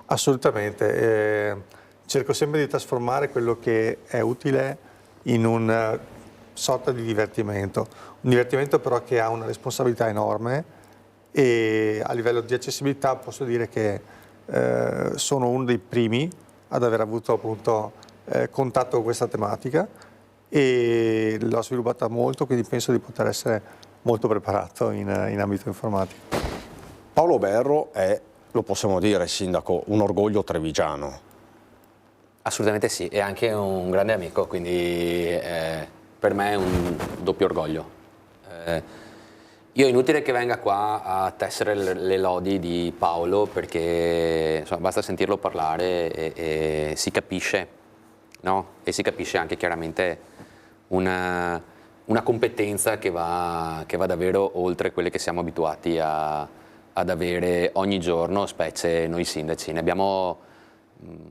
Assolutamente. Cerco sempre di trasformare quello che è utile in una sorta di divertimento. Un divertimento però che ha una responsabilità enorme e a livello di accessibilità posso dire che sono uno dei primi ad aver avuto appunto contatto con questa tematica e l'ho sviluppata molto, quindi penso di poter essere molto preparato in ambito informatico. Paolo Berro è, lo possiamo dire, sindaco, un orgoglio trevigiano. Assolutamente sì, è anche un grande amico, quindi per me è un doppio orgoglio. Io è inutile che venga qua a tessere le lodi di Paolo perché insomma, basta sentirlo parlare e si capisce, no? E si capisce anche chiaramente una competenza che va davvero oltre quelle che siamo abituati ad avere ogni giorno, specie noi sindaci. Ne abbiamo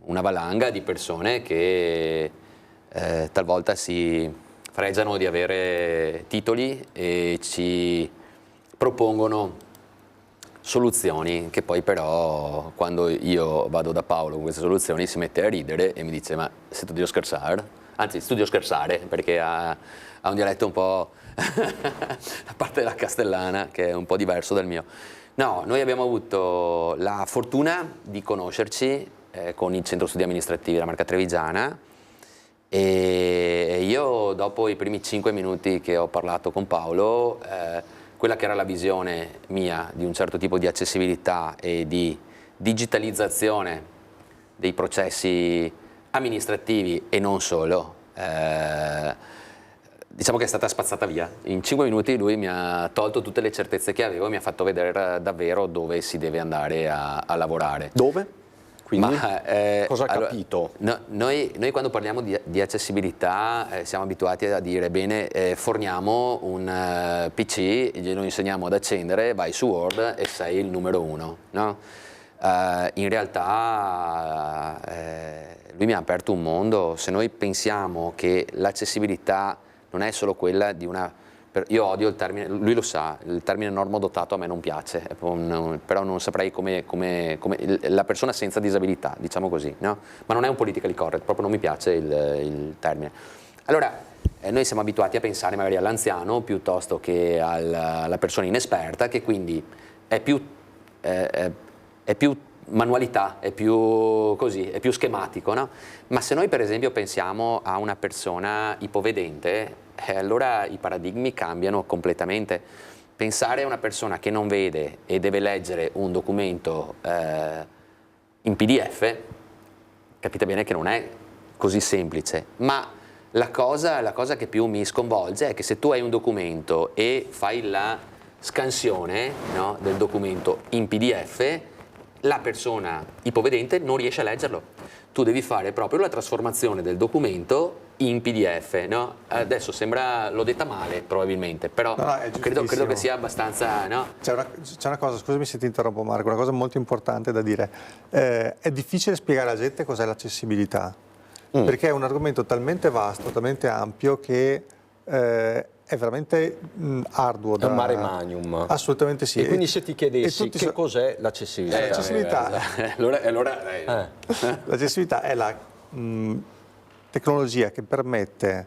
una valanga di persone che talvolta si fregiano di avere titoli e ci propongono soluzioni che poi però quando io vado da Paolo con queste soluzioni si mette a ridere e mi dice ma studio scherzare? Anzi, studio scherzare perché ha un dialetto un po' a parte della castellana che è un po' diverso dal mio. No, noi abbiamo avuto la fortuna di conoscerci con il centro studi amministrativi della Marca Trevigiana e io dopo i primi 5 minuti che ho parlato con Paolo quella che era la visione mia di un certo tipo di accessibilità e di digitalizzazione dei processi amministrativi e non solo, diciamo che è stata spazzata via. In 5 minuti lui mi ha tolto tutte le certezze che avevo e mi ha fatto vedere davvero dove si deve andare a lavorare. Dove? Quindi cosa ha allora, capito? Noi quando parliamo di accessibilità siamo abituati a dire bene, forniamo un PC, glielo insegniamo ad accendere, vai su Word e sei il numero 1, no? In realtà lui mi ha aperto un mondo. Se noi pensiamo che l'accessibilità non è solo quella di una... Io odio il termine, lui lo sa, il termine normodotato a me non piace, però non saprei come la persona senza disabilità, diciamo così, no? Ma non è un politically correct, proprio non mi piace il termine. Allora, noi siamo abituati a pensare magari all'anziano piuttosto che alla persona inesperta, che quindi è più manualità, è più così, è più schematico, no? Ma se noi per esempio pensiamo a una persona ipovedente, allora i paradigmi cambiano completamente. Pensare a una persona che non vede e deve leggere un documento in PDF, capite bene che non è così semplice, ma la cosa che più mi sconvolge è che se tu hai un documento e fai la scansione, no, del documento in PDF, la persona ipovedente non riesce a leggerlo. Tu devi fare proprio la trasformazione del documento in PDF, no? Adesso sembra, l'ho detta male probabilmente, però credo che sia abbastanza, no? C'è una cosa, scusami se ti interrompo Marco, una cosa molto importante da dire. È difficile spiegare alla gente cos'è l'accessibilità, perché è un argomento talmente vasto, talmente ampio che è veramente arduo. È un mare magnum. Assolutamente sì. E quindi se ti chiedessi che cos'è l'accessibilità? L'accessibilità è la tecnologia che permette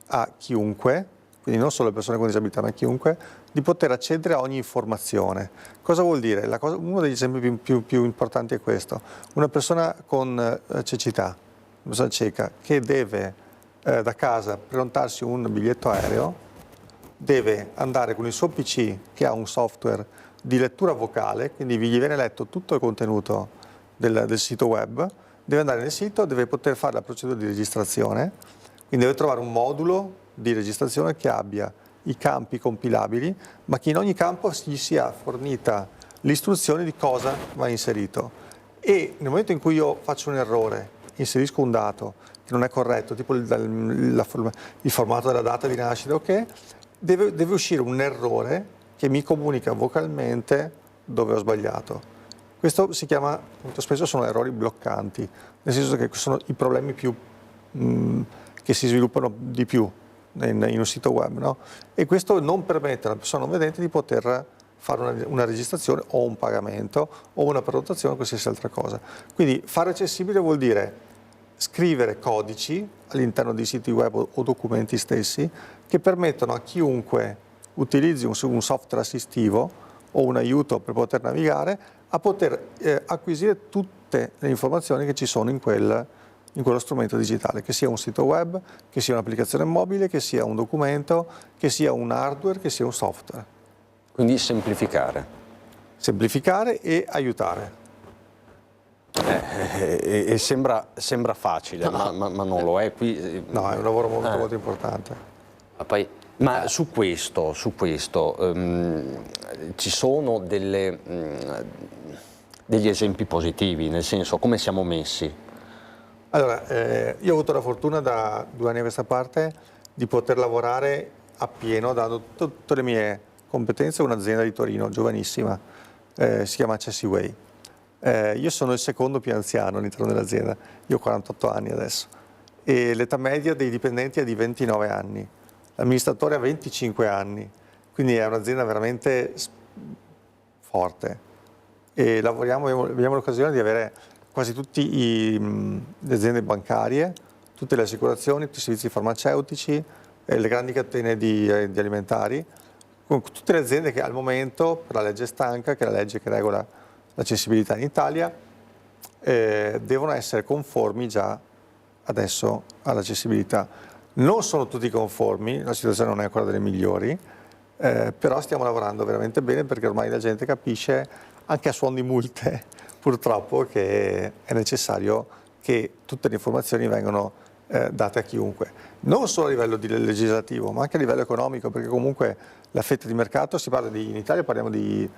a chiunque, quindi non solo le persone con disabilità, ma a chiunque, di poter accedere a ogni informazione. Cosa vuol dire? Uno degli esempi più importanti è questo. Una persona con cecità, una persona cieca, che deve da casa prenotarsi un biglietto aereo, deve andare con il suo PC che ha un software di lettura vocale, quindi gli viene letto tutto il contenuto del sito web, deve andare nel sito, deve poter fare la procedura di registrazione, quindi deve trovare un modulo di registrazione che abbia i campi compilabili, ma che in ogni campo gli sia fornita l'istruzione di cosa va inserito. E nel momento in cui io faccio un errore, inserisco un dato che non è corretto, tipo il formato della data di nascita, ok, deve uscire un errore che mi comunica vocalmente dove ho sbagliato. Questo si chiama, molto spesso sono errori bloccanti, nel senso che sono i problemi più, che si sviluppano di più in un sito web, no? E questo non permette alla persona non vedente di poter fare una registrazione o un pagamento o una prenotazione o qualsiasi altra cosa. Quindi fare accessibile vuol dire scrivere codici all'interno di siti web o documenti stessi che permettono a chiunque utilizzi un software assistivo o un aiuto per poter navigare a poter acquisire tutte le informazioni che ci sono in quello strumento digitale, che sia un sito web, che sia un'applicazione mobile, che sia un documento, che sia un hardware, che sia un software. Quindi semplificare. Semplificare e aiutare. E sembra facile, ma non lo è. Qui, no, è un lavoro molto importante. Ma su questo ci sono degli esempi positivi, nel senso, come siamo messi? Allora, io ho avuto la fortuna da 2 anni a questa parte di poter lavorare appieno, dando tutte le mie competenze a un'azienda di Torino, giovanissima, si chiama Accessiway. Io sono il secondo più anziano all'interno dell'azienda, io ho 48 anni adesso, e l'età media dei dipendenti è di 29 anni, l'amministratore ha 25 anni, quindi è un'azienda veramente forte e abbiamo l'occasione di avere quasi tutte le aziende bancarie, tutte le assicurazioni, tutti i servizi farmaceutici, le grandi catene di alimentari, con tutte le aziende che al momento, per la legge Stanca, che è la legge che regola l'accessibilità in Italia, devono essere conformi già adesso all'accessibilità. Non sono tutti conformi, la situazione non è ancora delle migliori, però stiamo lavorando veramente bene perché ormai la gente capisce, anche a suon di multe, purtroppo, che è necessario che tutte le informazioni vengano date a chiunque. Non solo a livello legislativo, ma anche a livello economico, perché comunque la fetta di mercato, in Italia parliamo di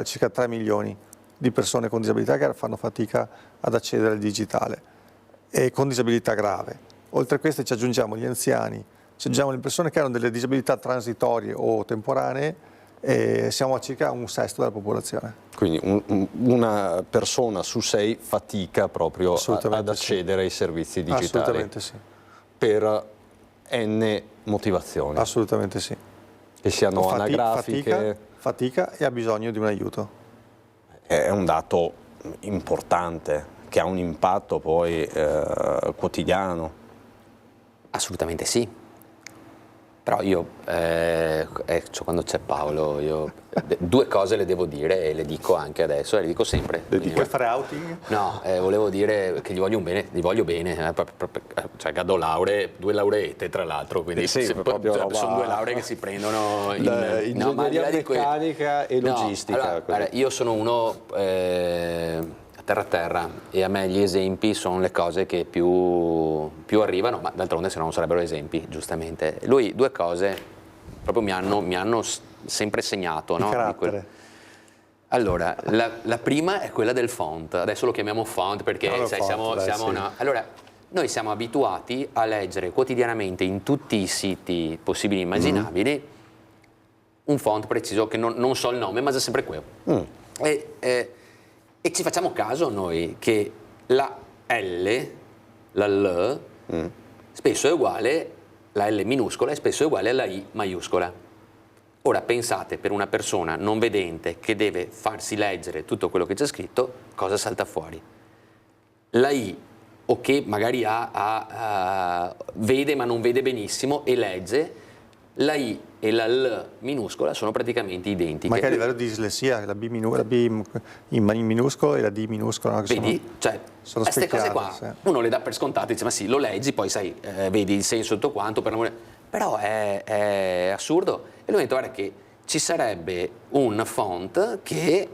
circa 3 milioni di persone con disabilità che fanno fatica ad accedere al digitale e con disabilità grave. Oltre a queste ci aggiungiamo gli anziani, ci aggiungiamo le persone che hanno delle disabilità transitorie o temporanee e siamo a circa 1/6 della popolazione. Quindi una persona su 6 fatica proprio ad accedere ai servizi digitali. Assolutamente sì. Per N motivazioni. Assolutamente sì. Che siano anagrafiche. Fatica e ha bisogno di un aiuto. È un dato importante che ha un impatto poi quotidiano. Assolutamente sì. Però io, quando c'è Paolo, io 2 cose le devo dire e le dico anche adesso e le dico sempre. Puoi fare outing? No, volevo dire che gli voglio bene, cioè Gaddo lauree, 2 laureate tra l'altro, quindi sono 2 lauree che si prendono ingegneria meccanica e logistica. Allora, io sono uno terra e a me gli esempi sono le cose che più arrivano, ma d'altronde se no non sarebbero esempi, giustamente. Lui 2 cose proprio mi hanno sempre segnato, no? Allora, la prima è quella del font, adesso lo chiamiamo font perché Allora, noi siamo abituati a leggere quotidianamente in tutti i siti possibili e immaginabili un font preciso che non so il nome, ma è sempre quello. E ci facciamo caso noi che la L, la L, spesso è uguale, la L minuscola è spesso uguale alla I maiuscola. Ora pensate, per una persona non vedente che deve farsi leggere tutto quello che c'è scritto, cosa salta fuori? La I, o che magari vede ma non vede benissimo e legge, la I e la L minuscola sono praticamente identiche. Ma anche a livello di dislessia, la B in minuscolo e la D minuscola. Vedi, sono queste cose qua uno le dà per scontate, dice ma sì, lo leggi, poi sai, vedi il senso tutto quanto, però è assurdo. E lui ha detto, guarda che ci sarebbe un font che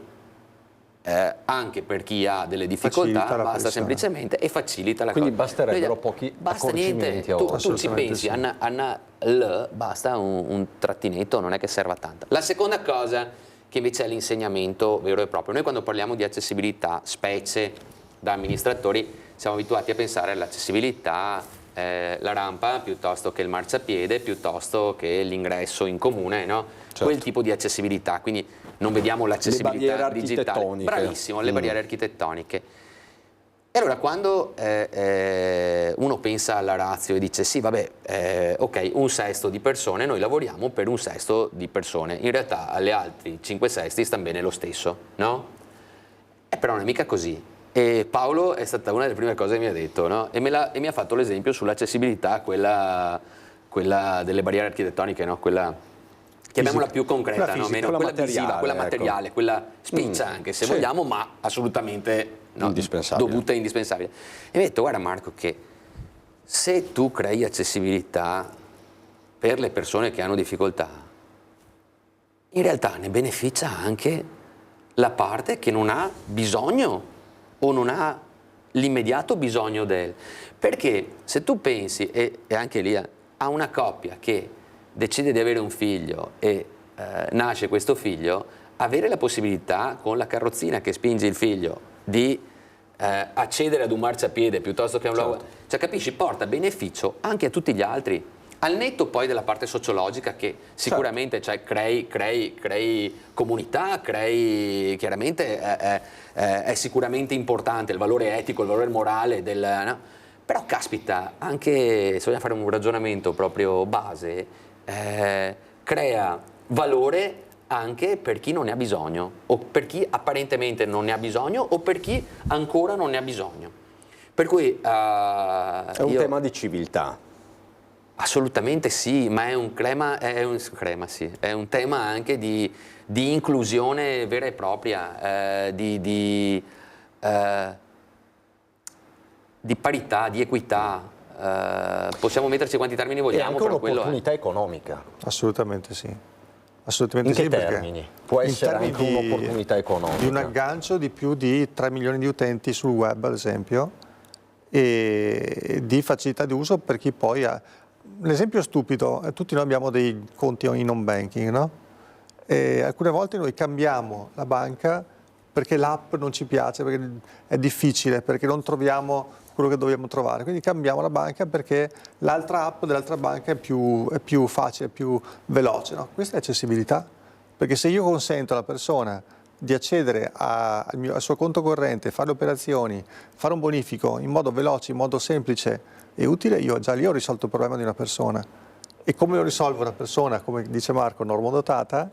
anche per chi ha delle difficoltà, basta semplicemente e facilita la Quindi cosa. basterebbero pochi Basta accorgimenti niente, tu ci pensi, sì. Anna L, basta un trattinetto, non è che serva tanto. La seconda cosa che invece è l'insegnamento vero e proprio. Noi quando parliamo di accessibilità, specie da amministratori, siamo abituati a pensare all'accessibilità, la rampa piuttosto che il marciapiede, piuttosto che l'ingresso in comune, no? Certo. Quel tipo di accessibilità, quindi non vediamo l'accessibilità digitale. architettoniche. Bravissimo, le barriere architettoniche. E allora quando uno pensa alla ratio e dice sì, vabbè, ok, 1/6 di persone, noi lavoriamo per 1/6 di persone, in realtà alle altri 5/6 stanno bene lo stesso, no? Però non è mica così. E Paolo è stata una delle prime cose che mi ha detto, no? E mi ha fatto l'esempio sull'accessibilità, quella delle barriere architettoniche, no? Quella chiamiamola più concreta, no? Meno quella visiva, quella materiale, quella spiccia anche se vogliamo, ma assolutamente indispensabile. dovuta e indispensabile. E mi ha detto, guarda Marco, che se tu crei accessibilità per le persone che hanno difficoltà, in realtà ne beneficia anche la parte che non ha bisogno o non ha l'immediato bisogno del. Perché se tu pensi, e anche lì a una coppia che decide di avere un figlio e nasce questo figlio, avere la possibilità con la carrozzina che spinge il figlio di accedere ad un marciapiede piuttosto che a un luogo, cioè capisci, porta beneficio anche a tutti gli altri, al netto poi della parte sociologica che sicuramente cioè, crei comunità, chiaramente è sicuramente importante il valore etico, il valore morale no? Però caspita, anche se vogliamo fare un ragionamento proprio base, crea valore anche per chi non ne ha bisogno, o per chi apparentemente non ne ha bisogno, o per chi ancora non ne ha bisogno. Per cui è un tema di civiltà. Assolutamente sì, ma è un tema anche di inclusione vera e propria, di parità, di equità. Possiamo metterci quanti termini vogliamo, e anche però un'opportunità economica. Assolutamente sì. Assolutamente in che sì, termini? Può essere anche un'opportunità economica. Di un aggancio di più di 3 milioni di utenti sul web, ad esempio, e di facilità di uso per chi poi ha. L'esempio stupido, tutti noi abbiamo dei conti in home banking, no? E alcune volte noi cambiamo la banca perché l'app non ci piace, perché è difficile, perché non troviamo quello che dobbiamo trovare. Quindi cambiamo la banca perché l'altra app dell'altra banca è più facile, più veloce. No? Questa è accessibilità, perché se io consento alla persona di accedere al suo conto corrente, fare le operazioni, fare un bonifico in modo veloce, in modo semplice e utile, io già lì ho risolto il problema di una persona. E come lo risolvo una persona, come dice Marco, normodotata,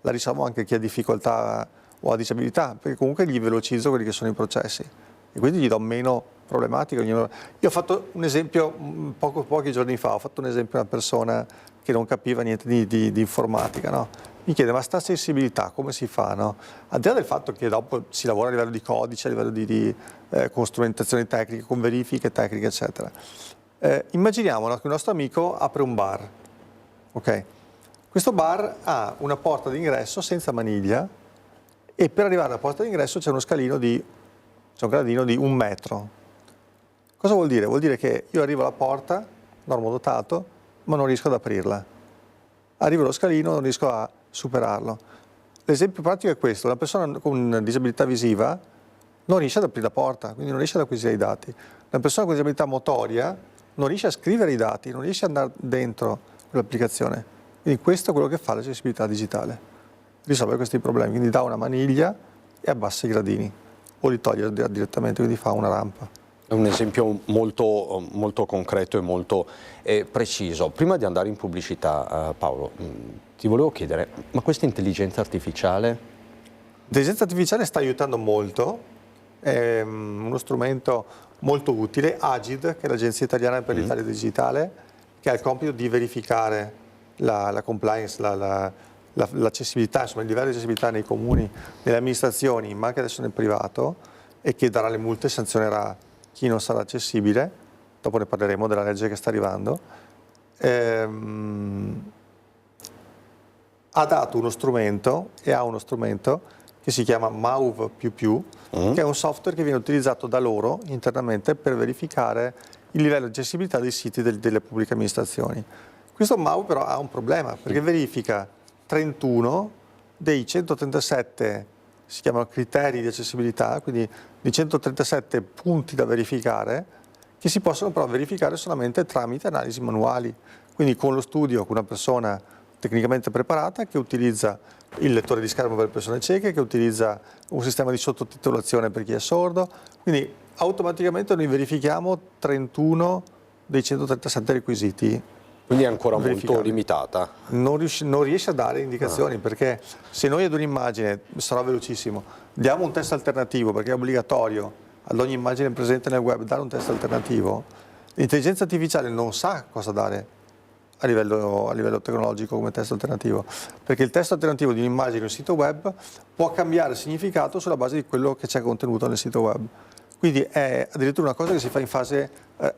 la risolvo anche chi ha difficoltà o ha disabilità, perché comunque gli velocizzo quelli che sono i processi e quindi gli do meno problematiche. Io ho fatto un esempio pochi giorni fa, ho fatto un esempio a una persona che non capiva niente di informatica, no? Mi chiede, ma sta sensibilità come si fa? No? Al di là del fatto che dopo si lavora a livello di codice, a livello con strumentazioni tecniche, con verifiche tecniche, eccetera. Immaginiamo, no, che un nostro amico apre un bar, ok? Questo bar ha una porta d'ingresso senza maniglia e per arrivare alla porta d'ingresso c'è un gradino di 1 metro. Cosa vuol dire? Vuol dire che io arrivo alla porta, normodotato, ma non riesco ad aprirla. Arrivo allo scalino, non riesco a superarlo. L'esempio pratico è questo: una persona con disabilità visiva non riesce ad aprire la porta, quindi non riesce ad acquisire i dati. Una persona con disabilità motoria non riesce a scrivere i dati, non riesce ad andare dentro quell'applicazione. Quindi questo è quello che fa l'accessibilità digitale. Risolve questi problemi, quindi dà una maniglia e abbassa i gradini, o li toglie direttamente, quindi fa una rampa. È un esempio molto, molto concreto e molto preciso. Prima di andare in pubblicità, Paolo, ti volevo chiedere, ma questa intelligenza artificiale? L'intelligenza artificiale sta aiutando molto, è uno strumento molto utile. Agid, che è l'Agenzia Italiana per l'Italia Digitale, che ha il compito di verificare la compliance, l'accessibilità, insomma il livello di accessibilità nei comuni, nelle amministrazioni, ma anche adesso nel privato, e che darà le multe e sanzionerà chi non sarà accessibile. Dopo ne parleremo della legge che sta arrivando. Ha dato uno strumento e ha uno strumento che che si chiama MAUV++, che è un software che viene utilizzato da loro internamente per verificare il livello di accessibilità dei siti delle pubbliche amministrazioni. Questo MAUV però ha un problema, perché verifica 31 dei 137, si chiamano criteri di accessibilità, quindi di 137 punti da verificare, che si possono però verificare solamente tramite analisi manuali, quindi con lo studio, con una persona tecnicamente preparata che utilizza il lettore di schermo per le persone cieche, che utilizza un sistema di sottotitolazione per chi è sordo, quindi automaticamente noi verifichiamo 31 dei 137 requisiti. Quindi è ancora molto limitata? Non riesce a dare indicazioni, perché se noi ad un'immagine, sarà velocissimo, diamo un test alternativo, perché è obbligatorio ad ogni immagine presente nel web dare un test alternativo, l'intelligenza artificiale non sa cosa dare a livello tecnologico come test alternativo, perché il test alternativo di un'immagine di un sito web può cambiare significato sulla base di quello che c'è contenuto nel sito web. Quindi è addirittura una cosa che si fa in fase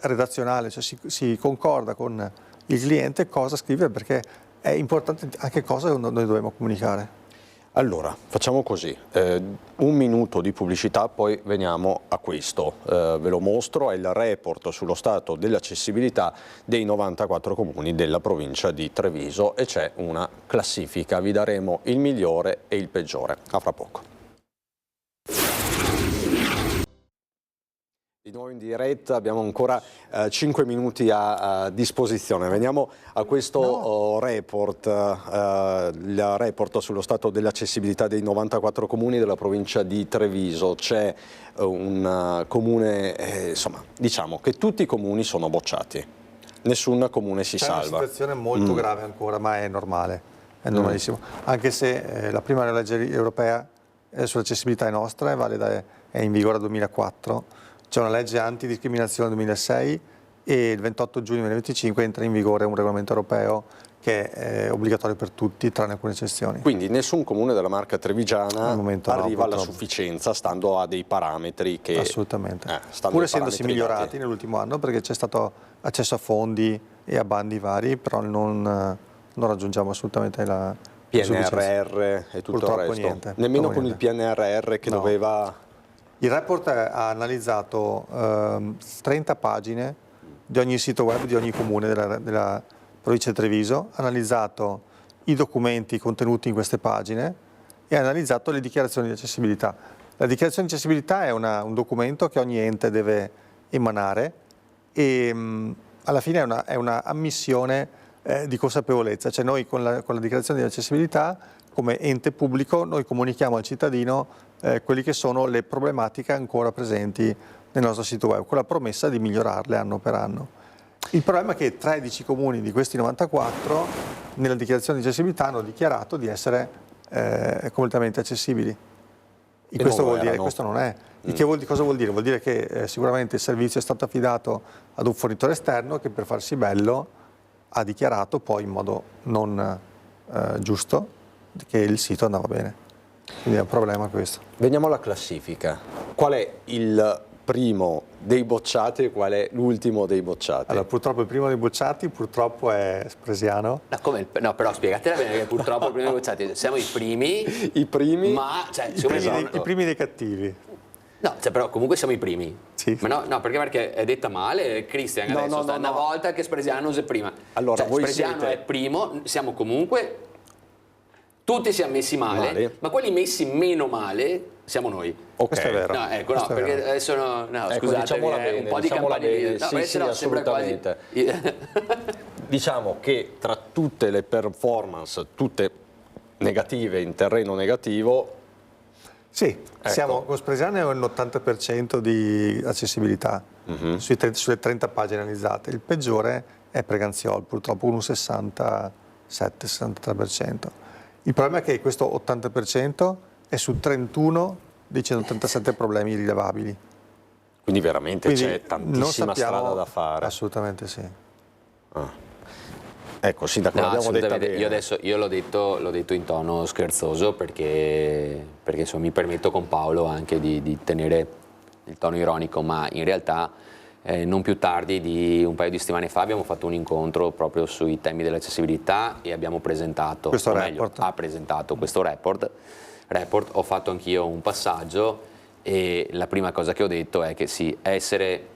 redazionale, cioè si concorda con il cliente cosa scrivere, perché è importante anche cosa noi dobbiamo comunicare. Allora, facciamo così, 1 minuto di pubblicità, poi veniamo a questo. Ve lo mostro, è il report sullo stato dell'accessibilità dei 94 comuni della provincia di Treviso e c'è una classifica, vi daremo il migliore e il peggiore. A fra poco. Di nuovo in diretta, abbiamo ancora 5 minuti a disposizione. Veniamo a questo report, il report sullo stato dell'accessibilità dei 94 comuni della provincia di Treviso. C'è un comune, insomma, diciamo che tutti i comuni sono bocciati, nessun comune si salva. È una situazione molto grave ancora, ma è normale, è normalissimo. Anche se la prima legge europea sull'accessibilità è nostra, è in vigore dal 2004. C'è una legge antidiscriminazione del 2006 e il 28 giugno 2025 entra in vigore un regolamento europeo che è obbligatorio per tutti, tranne alcune eccezioni. Quindi nessun comune della Marca trevigiana arriva alla purtroppo. Sufficienza, stando a dei parametri che... Assolutamente. Pur essendosi migliorati nell'ultimo anno, perché c'è stato accesso a fondi e a bandi vari, però non raggiungiamo assolutamente la PNRR e tutto purtroppo il resto. Niente. Nemmeno con il PNRR che doveva... Il report ha analizzato 30 pagine di ogni sito web di ogni comune della provincia di Treviso, ha analizzato i documenti contenuti in queste pagine e ha analizzato le dichiarazioni di accessibilità. La dichiarazione di accessibilità è un documento che ogni ente deve emanare e alla fine è una ammissione di consapevolezza, cioè noi con la dichiarazione di accessibilità come ente pubblico noi comunichiamo al cittadino quelle che sono le problematiche ancora presenti nel nostro sito web, con la promessa di migliorarle anno per anno. Il problema è che 13 comuni di questi 94 nella dichiarazione di accessibilità hanno dichiarato di essere completamente accessibili. Questo vuol dire, questo non è. Cosa vuol dire? Vuol dire che sicuramente il servizio è stato affidato ad un fornitore esterno che per farsi bello ha dichiarato poi in modo non giusto che il sito andava bene. Quindi è un problema questo. Veniamo alla classifica. Qual è il primo dei bocciati e qual è l'ultimo dei bocciati? Allora, purtroppo il primo dei bocciati purtroppo è Spresiano. No, però spiegatela bene che purtroppo il primo dei bocciati siamo i primi. I primi? Ma, cioè, I primi dei cattivi. No, cioè, però comunque siamo i primi. Sì. Ma no, perché è detta male, Cristian, adesso sta una volta che Spresiano è primo. Allora, voi Spresiano siete... è primo, siamo comunque... Tutti siamo messi male, ma quelli messi meno male siamo noi. Ok. Questo è vero. No, ecco, no, perché adesso ecco, scusate, diciamola bene, un po' di campagna di... No, sì, assolutamente. Diciamo che tra tutte le performance, tutte negative in terreno negativo... Sì, ecco. Siamo con Spresiano è un 80% di accessibilità sulle 30 pagine analizzate. Il peggiore è Preganziol, purtroppo un 67-63%. Il problema è che questo 80% è su 31 dei 187 problemi rilevabili. Quindi veramente c'è tantissima strada da fare. Assolutamente sì. Ecco, sindaco, l'abbiamo detta bene. Io l'ho detto in tono scherzoso perché insomma, mi permetto con Paolo anche di tenere il tono ironico, ma in realtà non più tardi di un paio di settimane fa abbiamo fatto un incontro proprio sui temi dell'accessibilità e abbiamo presentato, ha presentato questo report report, ho fatto anch'io un passaggio e la prima cosa che ho detto è che sì, essere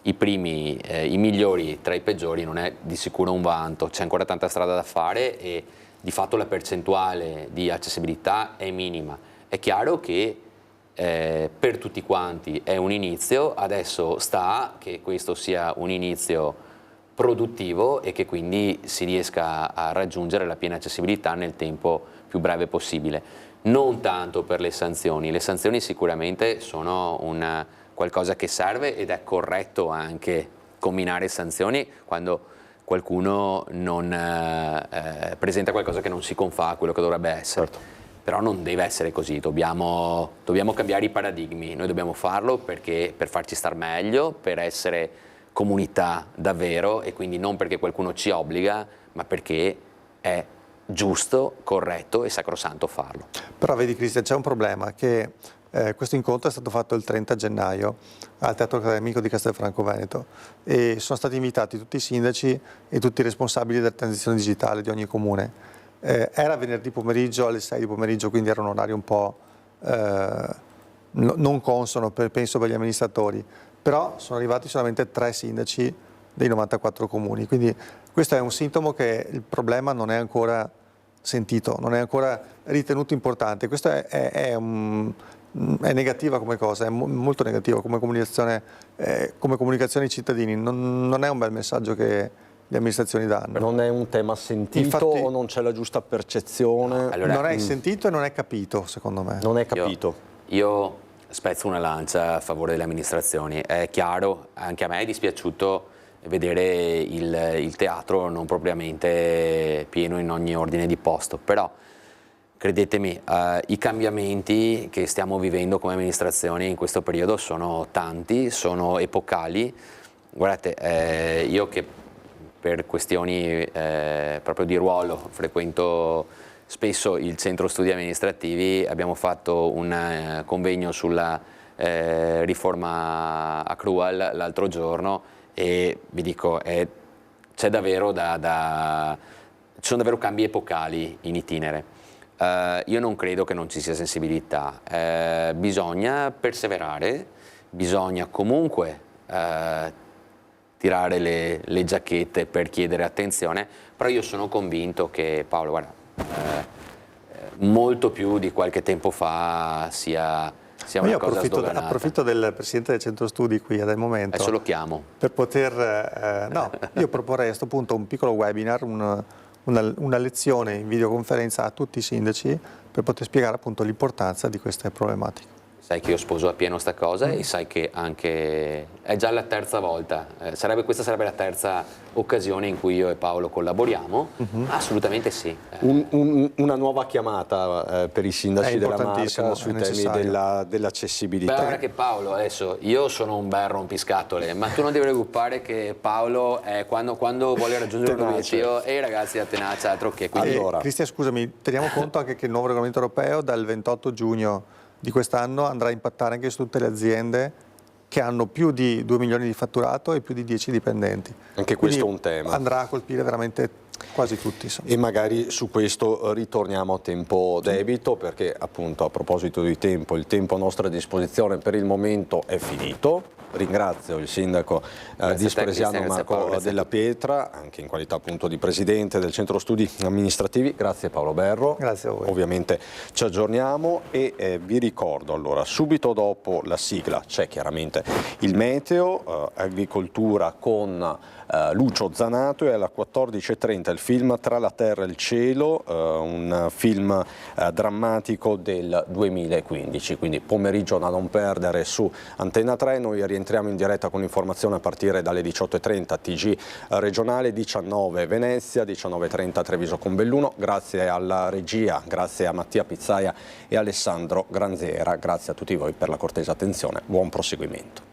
i primi, i migliori tra i peggiori non è di sicuro un vanto, c'è ancora tanta strada da fare e di fatto la percentuale di accessibilità è minima. È chiaro che per tutti quanti è un inizio, adesso sta che questo sia un inizio produttivo e che quindi si riesca a raggiungere la piena accessibilità nel tempo più breve possibile. Non tanto per le sanzioni sicuramente sono qualcosa che serve ed è corretto anche combinare sanzioni quando qualcuno non presenta qualcosa che non si confà a quello che dovrebbe essere. Certo. Però non deve essere così, dobbiamo cambiare i paradigmi, noi dobbiamo farlo perché per farci star meglio, per essere comunità davvero e quindi non perché qualcuno ci obbliga, ma perché è giusto, corretto e sacrosanto farlo. Però vedi Cristian, c'è un problema che questo incontro è stato fatto il 30 gennaio al Teatro Accademico di Castelfranco Veneto e sono stati invitati tutti i sindaci e tutti i responsabili della transizione digitale di ogni comune. Era venerdì pomeriggio alle 6 di pomeriggio, quindi era un orario un po' non consono penso per gli amministratori, però sono arrivati solamente 3 sindaci dei 94 comuni, quindi questo è un sintomo che il problema non è ancora sentito, non è ancora ritenuto importante. Questo è negativa come cosa, è molto negativa come comunicazione ai cittadini, non è un bel messaggio che le amministrazioni danno. Non è un tema sentito. Infatti, o non c'è la giusta percezione? Allora, non è sentito e non è capito, secondo me. Non è capito. Io spezzo una lancia a favore delle amministrazioni. È chiaro, anche a me è dispiaciuto vedere il teatro non propriamente pieno in ogni ordine di posto, però credetemi, i cambiamenti che stiamo vivendo come amministrazioni in questo periodo sono tanti, sono epocali. Guardate, io che per questioni proprio di ruolo frequento spesso il centro studi amministrativi, abbiamo fatto un convegno sulla riforma accrual l'altro giorno e vi dico, c'è davvero ci sono davvero cambi epocali in itinere. Io non credo che non ci sia sensibilità, bisogna perseverare, bisogna comunque tirare le giacchette per chiedere attenzione, però io sono convinto che, Paolo, guarda, molto più di qualche tempo fa sia una cosa sdoganata. Approfitto del Presidente del Centro Studi qui al momento. Adesso lo chiamo. Per poter... no, io proporrei a questo punto un piccolo webinar, una lezione in videoconferenza a tutti i sindaci per poter spiegare appunto l'importanza di queste problematiche. Sai che io sposo appieno sta cosa e sai che anche è già la terza volta, questa sarebbe la terza occasione in cui io e Paolo collaboriamo, assolutamente sì. Una nuova chiamata per i sindaci della Marca sui temi dell'accessibilità. Beh, guarda che Paolo, adesso io sono un bel rompiscatole, ma tu non devi preoccupare che Paolo quando vuole raggiungere un obiettivo e i ragazzi da tenacia, altro che. Allora. Cristian, scusami, teniamo conto anche che il nuovo regolamento europeo dal 28 giugno di quest'anno andrà a impattare anche su tutte le aziende che hanno più di 2 milioni di fatturato e più di 10 dipendenti. Anche questo è un tema. Andrà a colpire veramente quasi tutti. E magari su questo ritorniamo a tempo debito perché appunto a proposito di tempo, il tempo a nostra disposizione per il momento è finito. Ringrazio il sindaco di Spresiano Marco Della Pietra, anche in qualità appunto di presidente del centro studi amministrativi. Grazie Paolo Berro. Grazie a voi. Ovviamente ci aggiorniamo e vi ricordo allora subito dopo la sigla c'è chiaramente il meteo, agricoltura con Lucio Zanato e alle 14:30 il film Tra la terra e il cielo, un film drammatico del 2015, quindi pomeriggio da non perdere su Antenna 3. Noi rientriamo in diretta con informazione a partire dalle 18:30 TG regionale, 19 Venezia, 19:30 Treviso con Belluno. Grazie alla regia, grazie a Mattia Pizzaia e Alessandro Granzera, grazie a tutti voi per la cortese attenzione, buon proseguimento.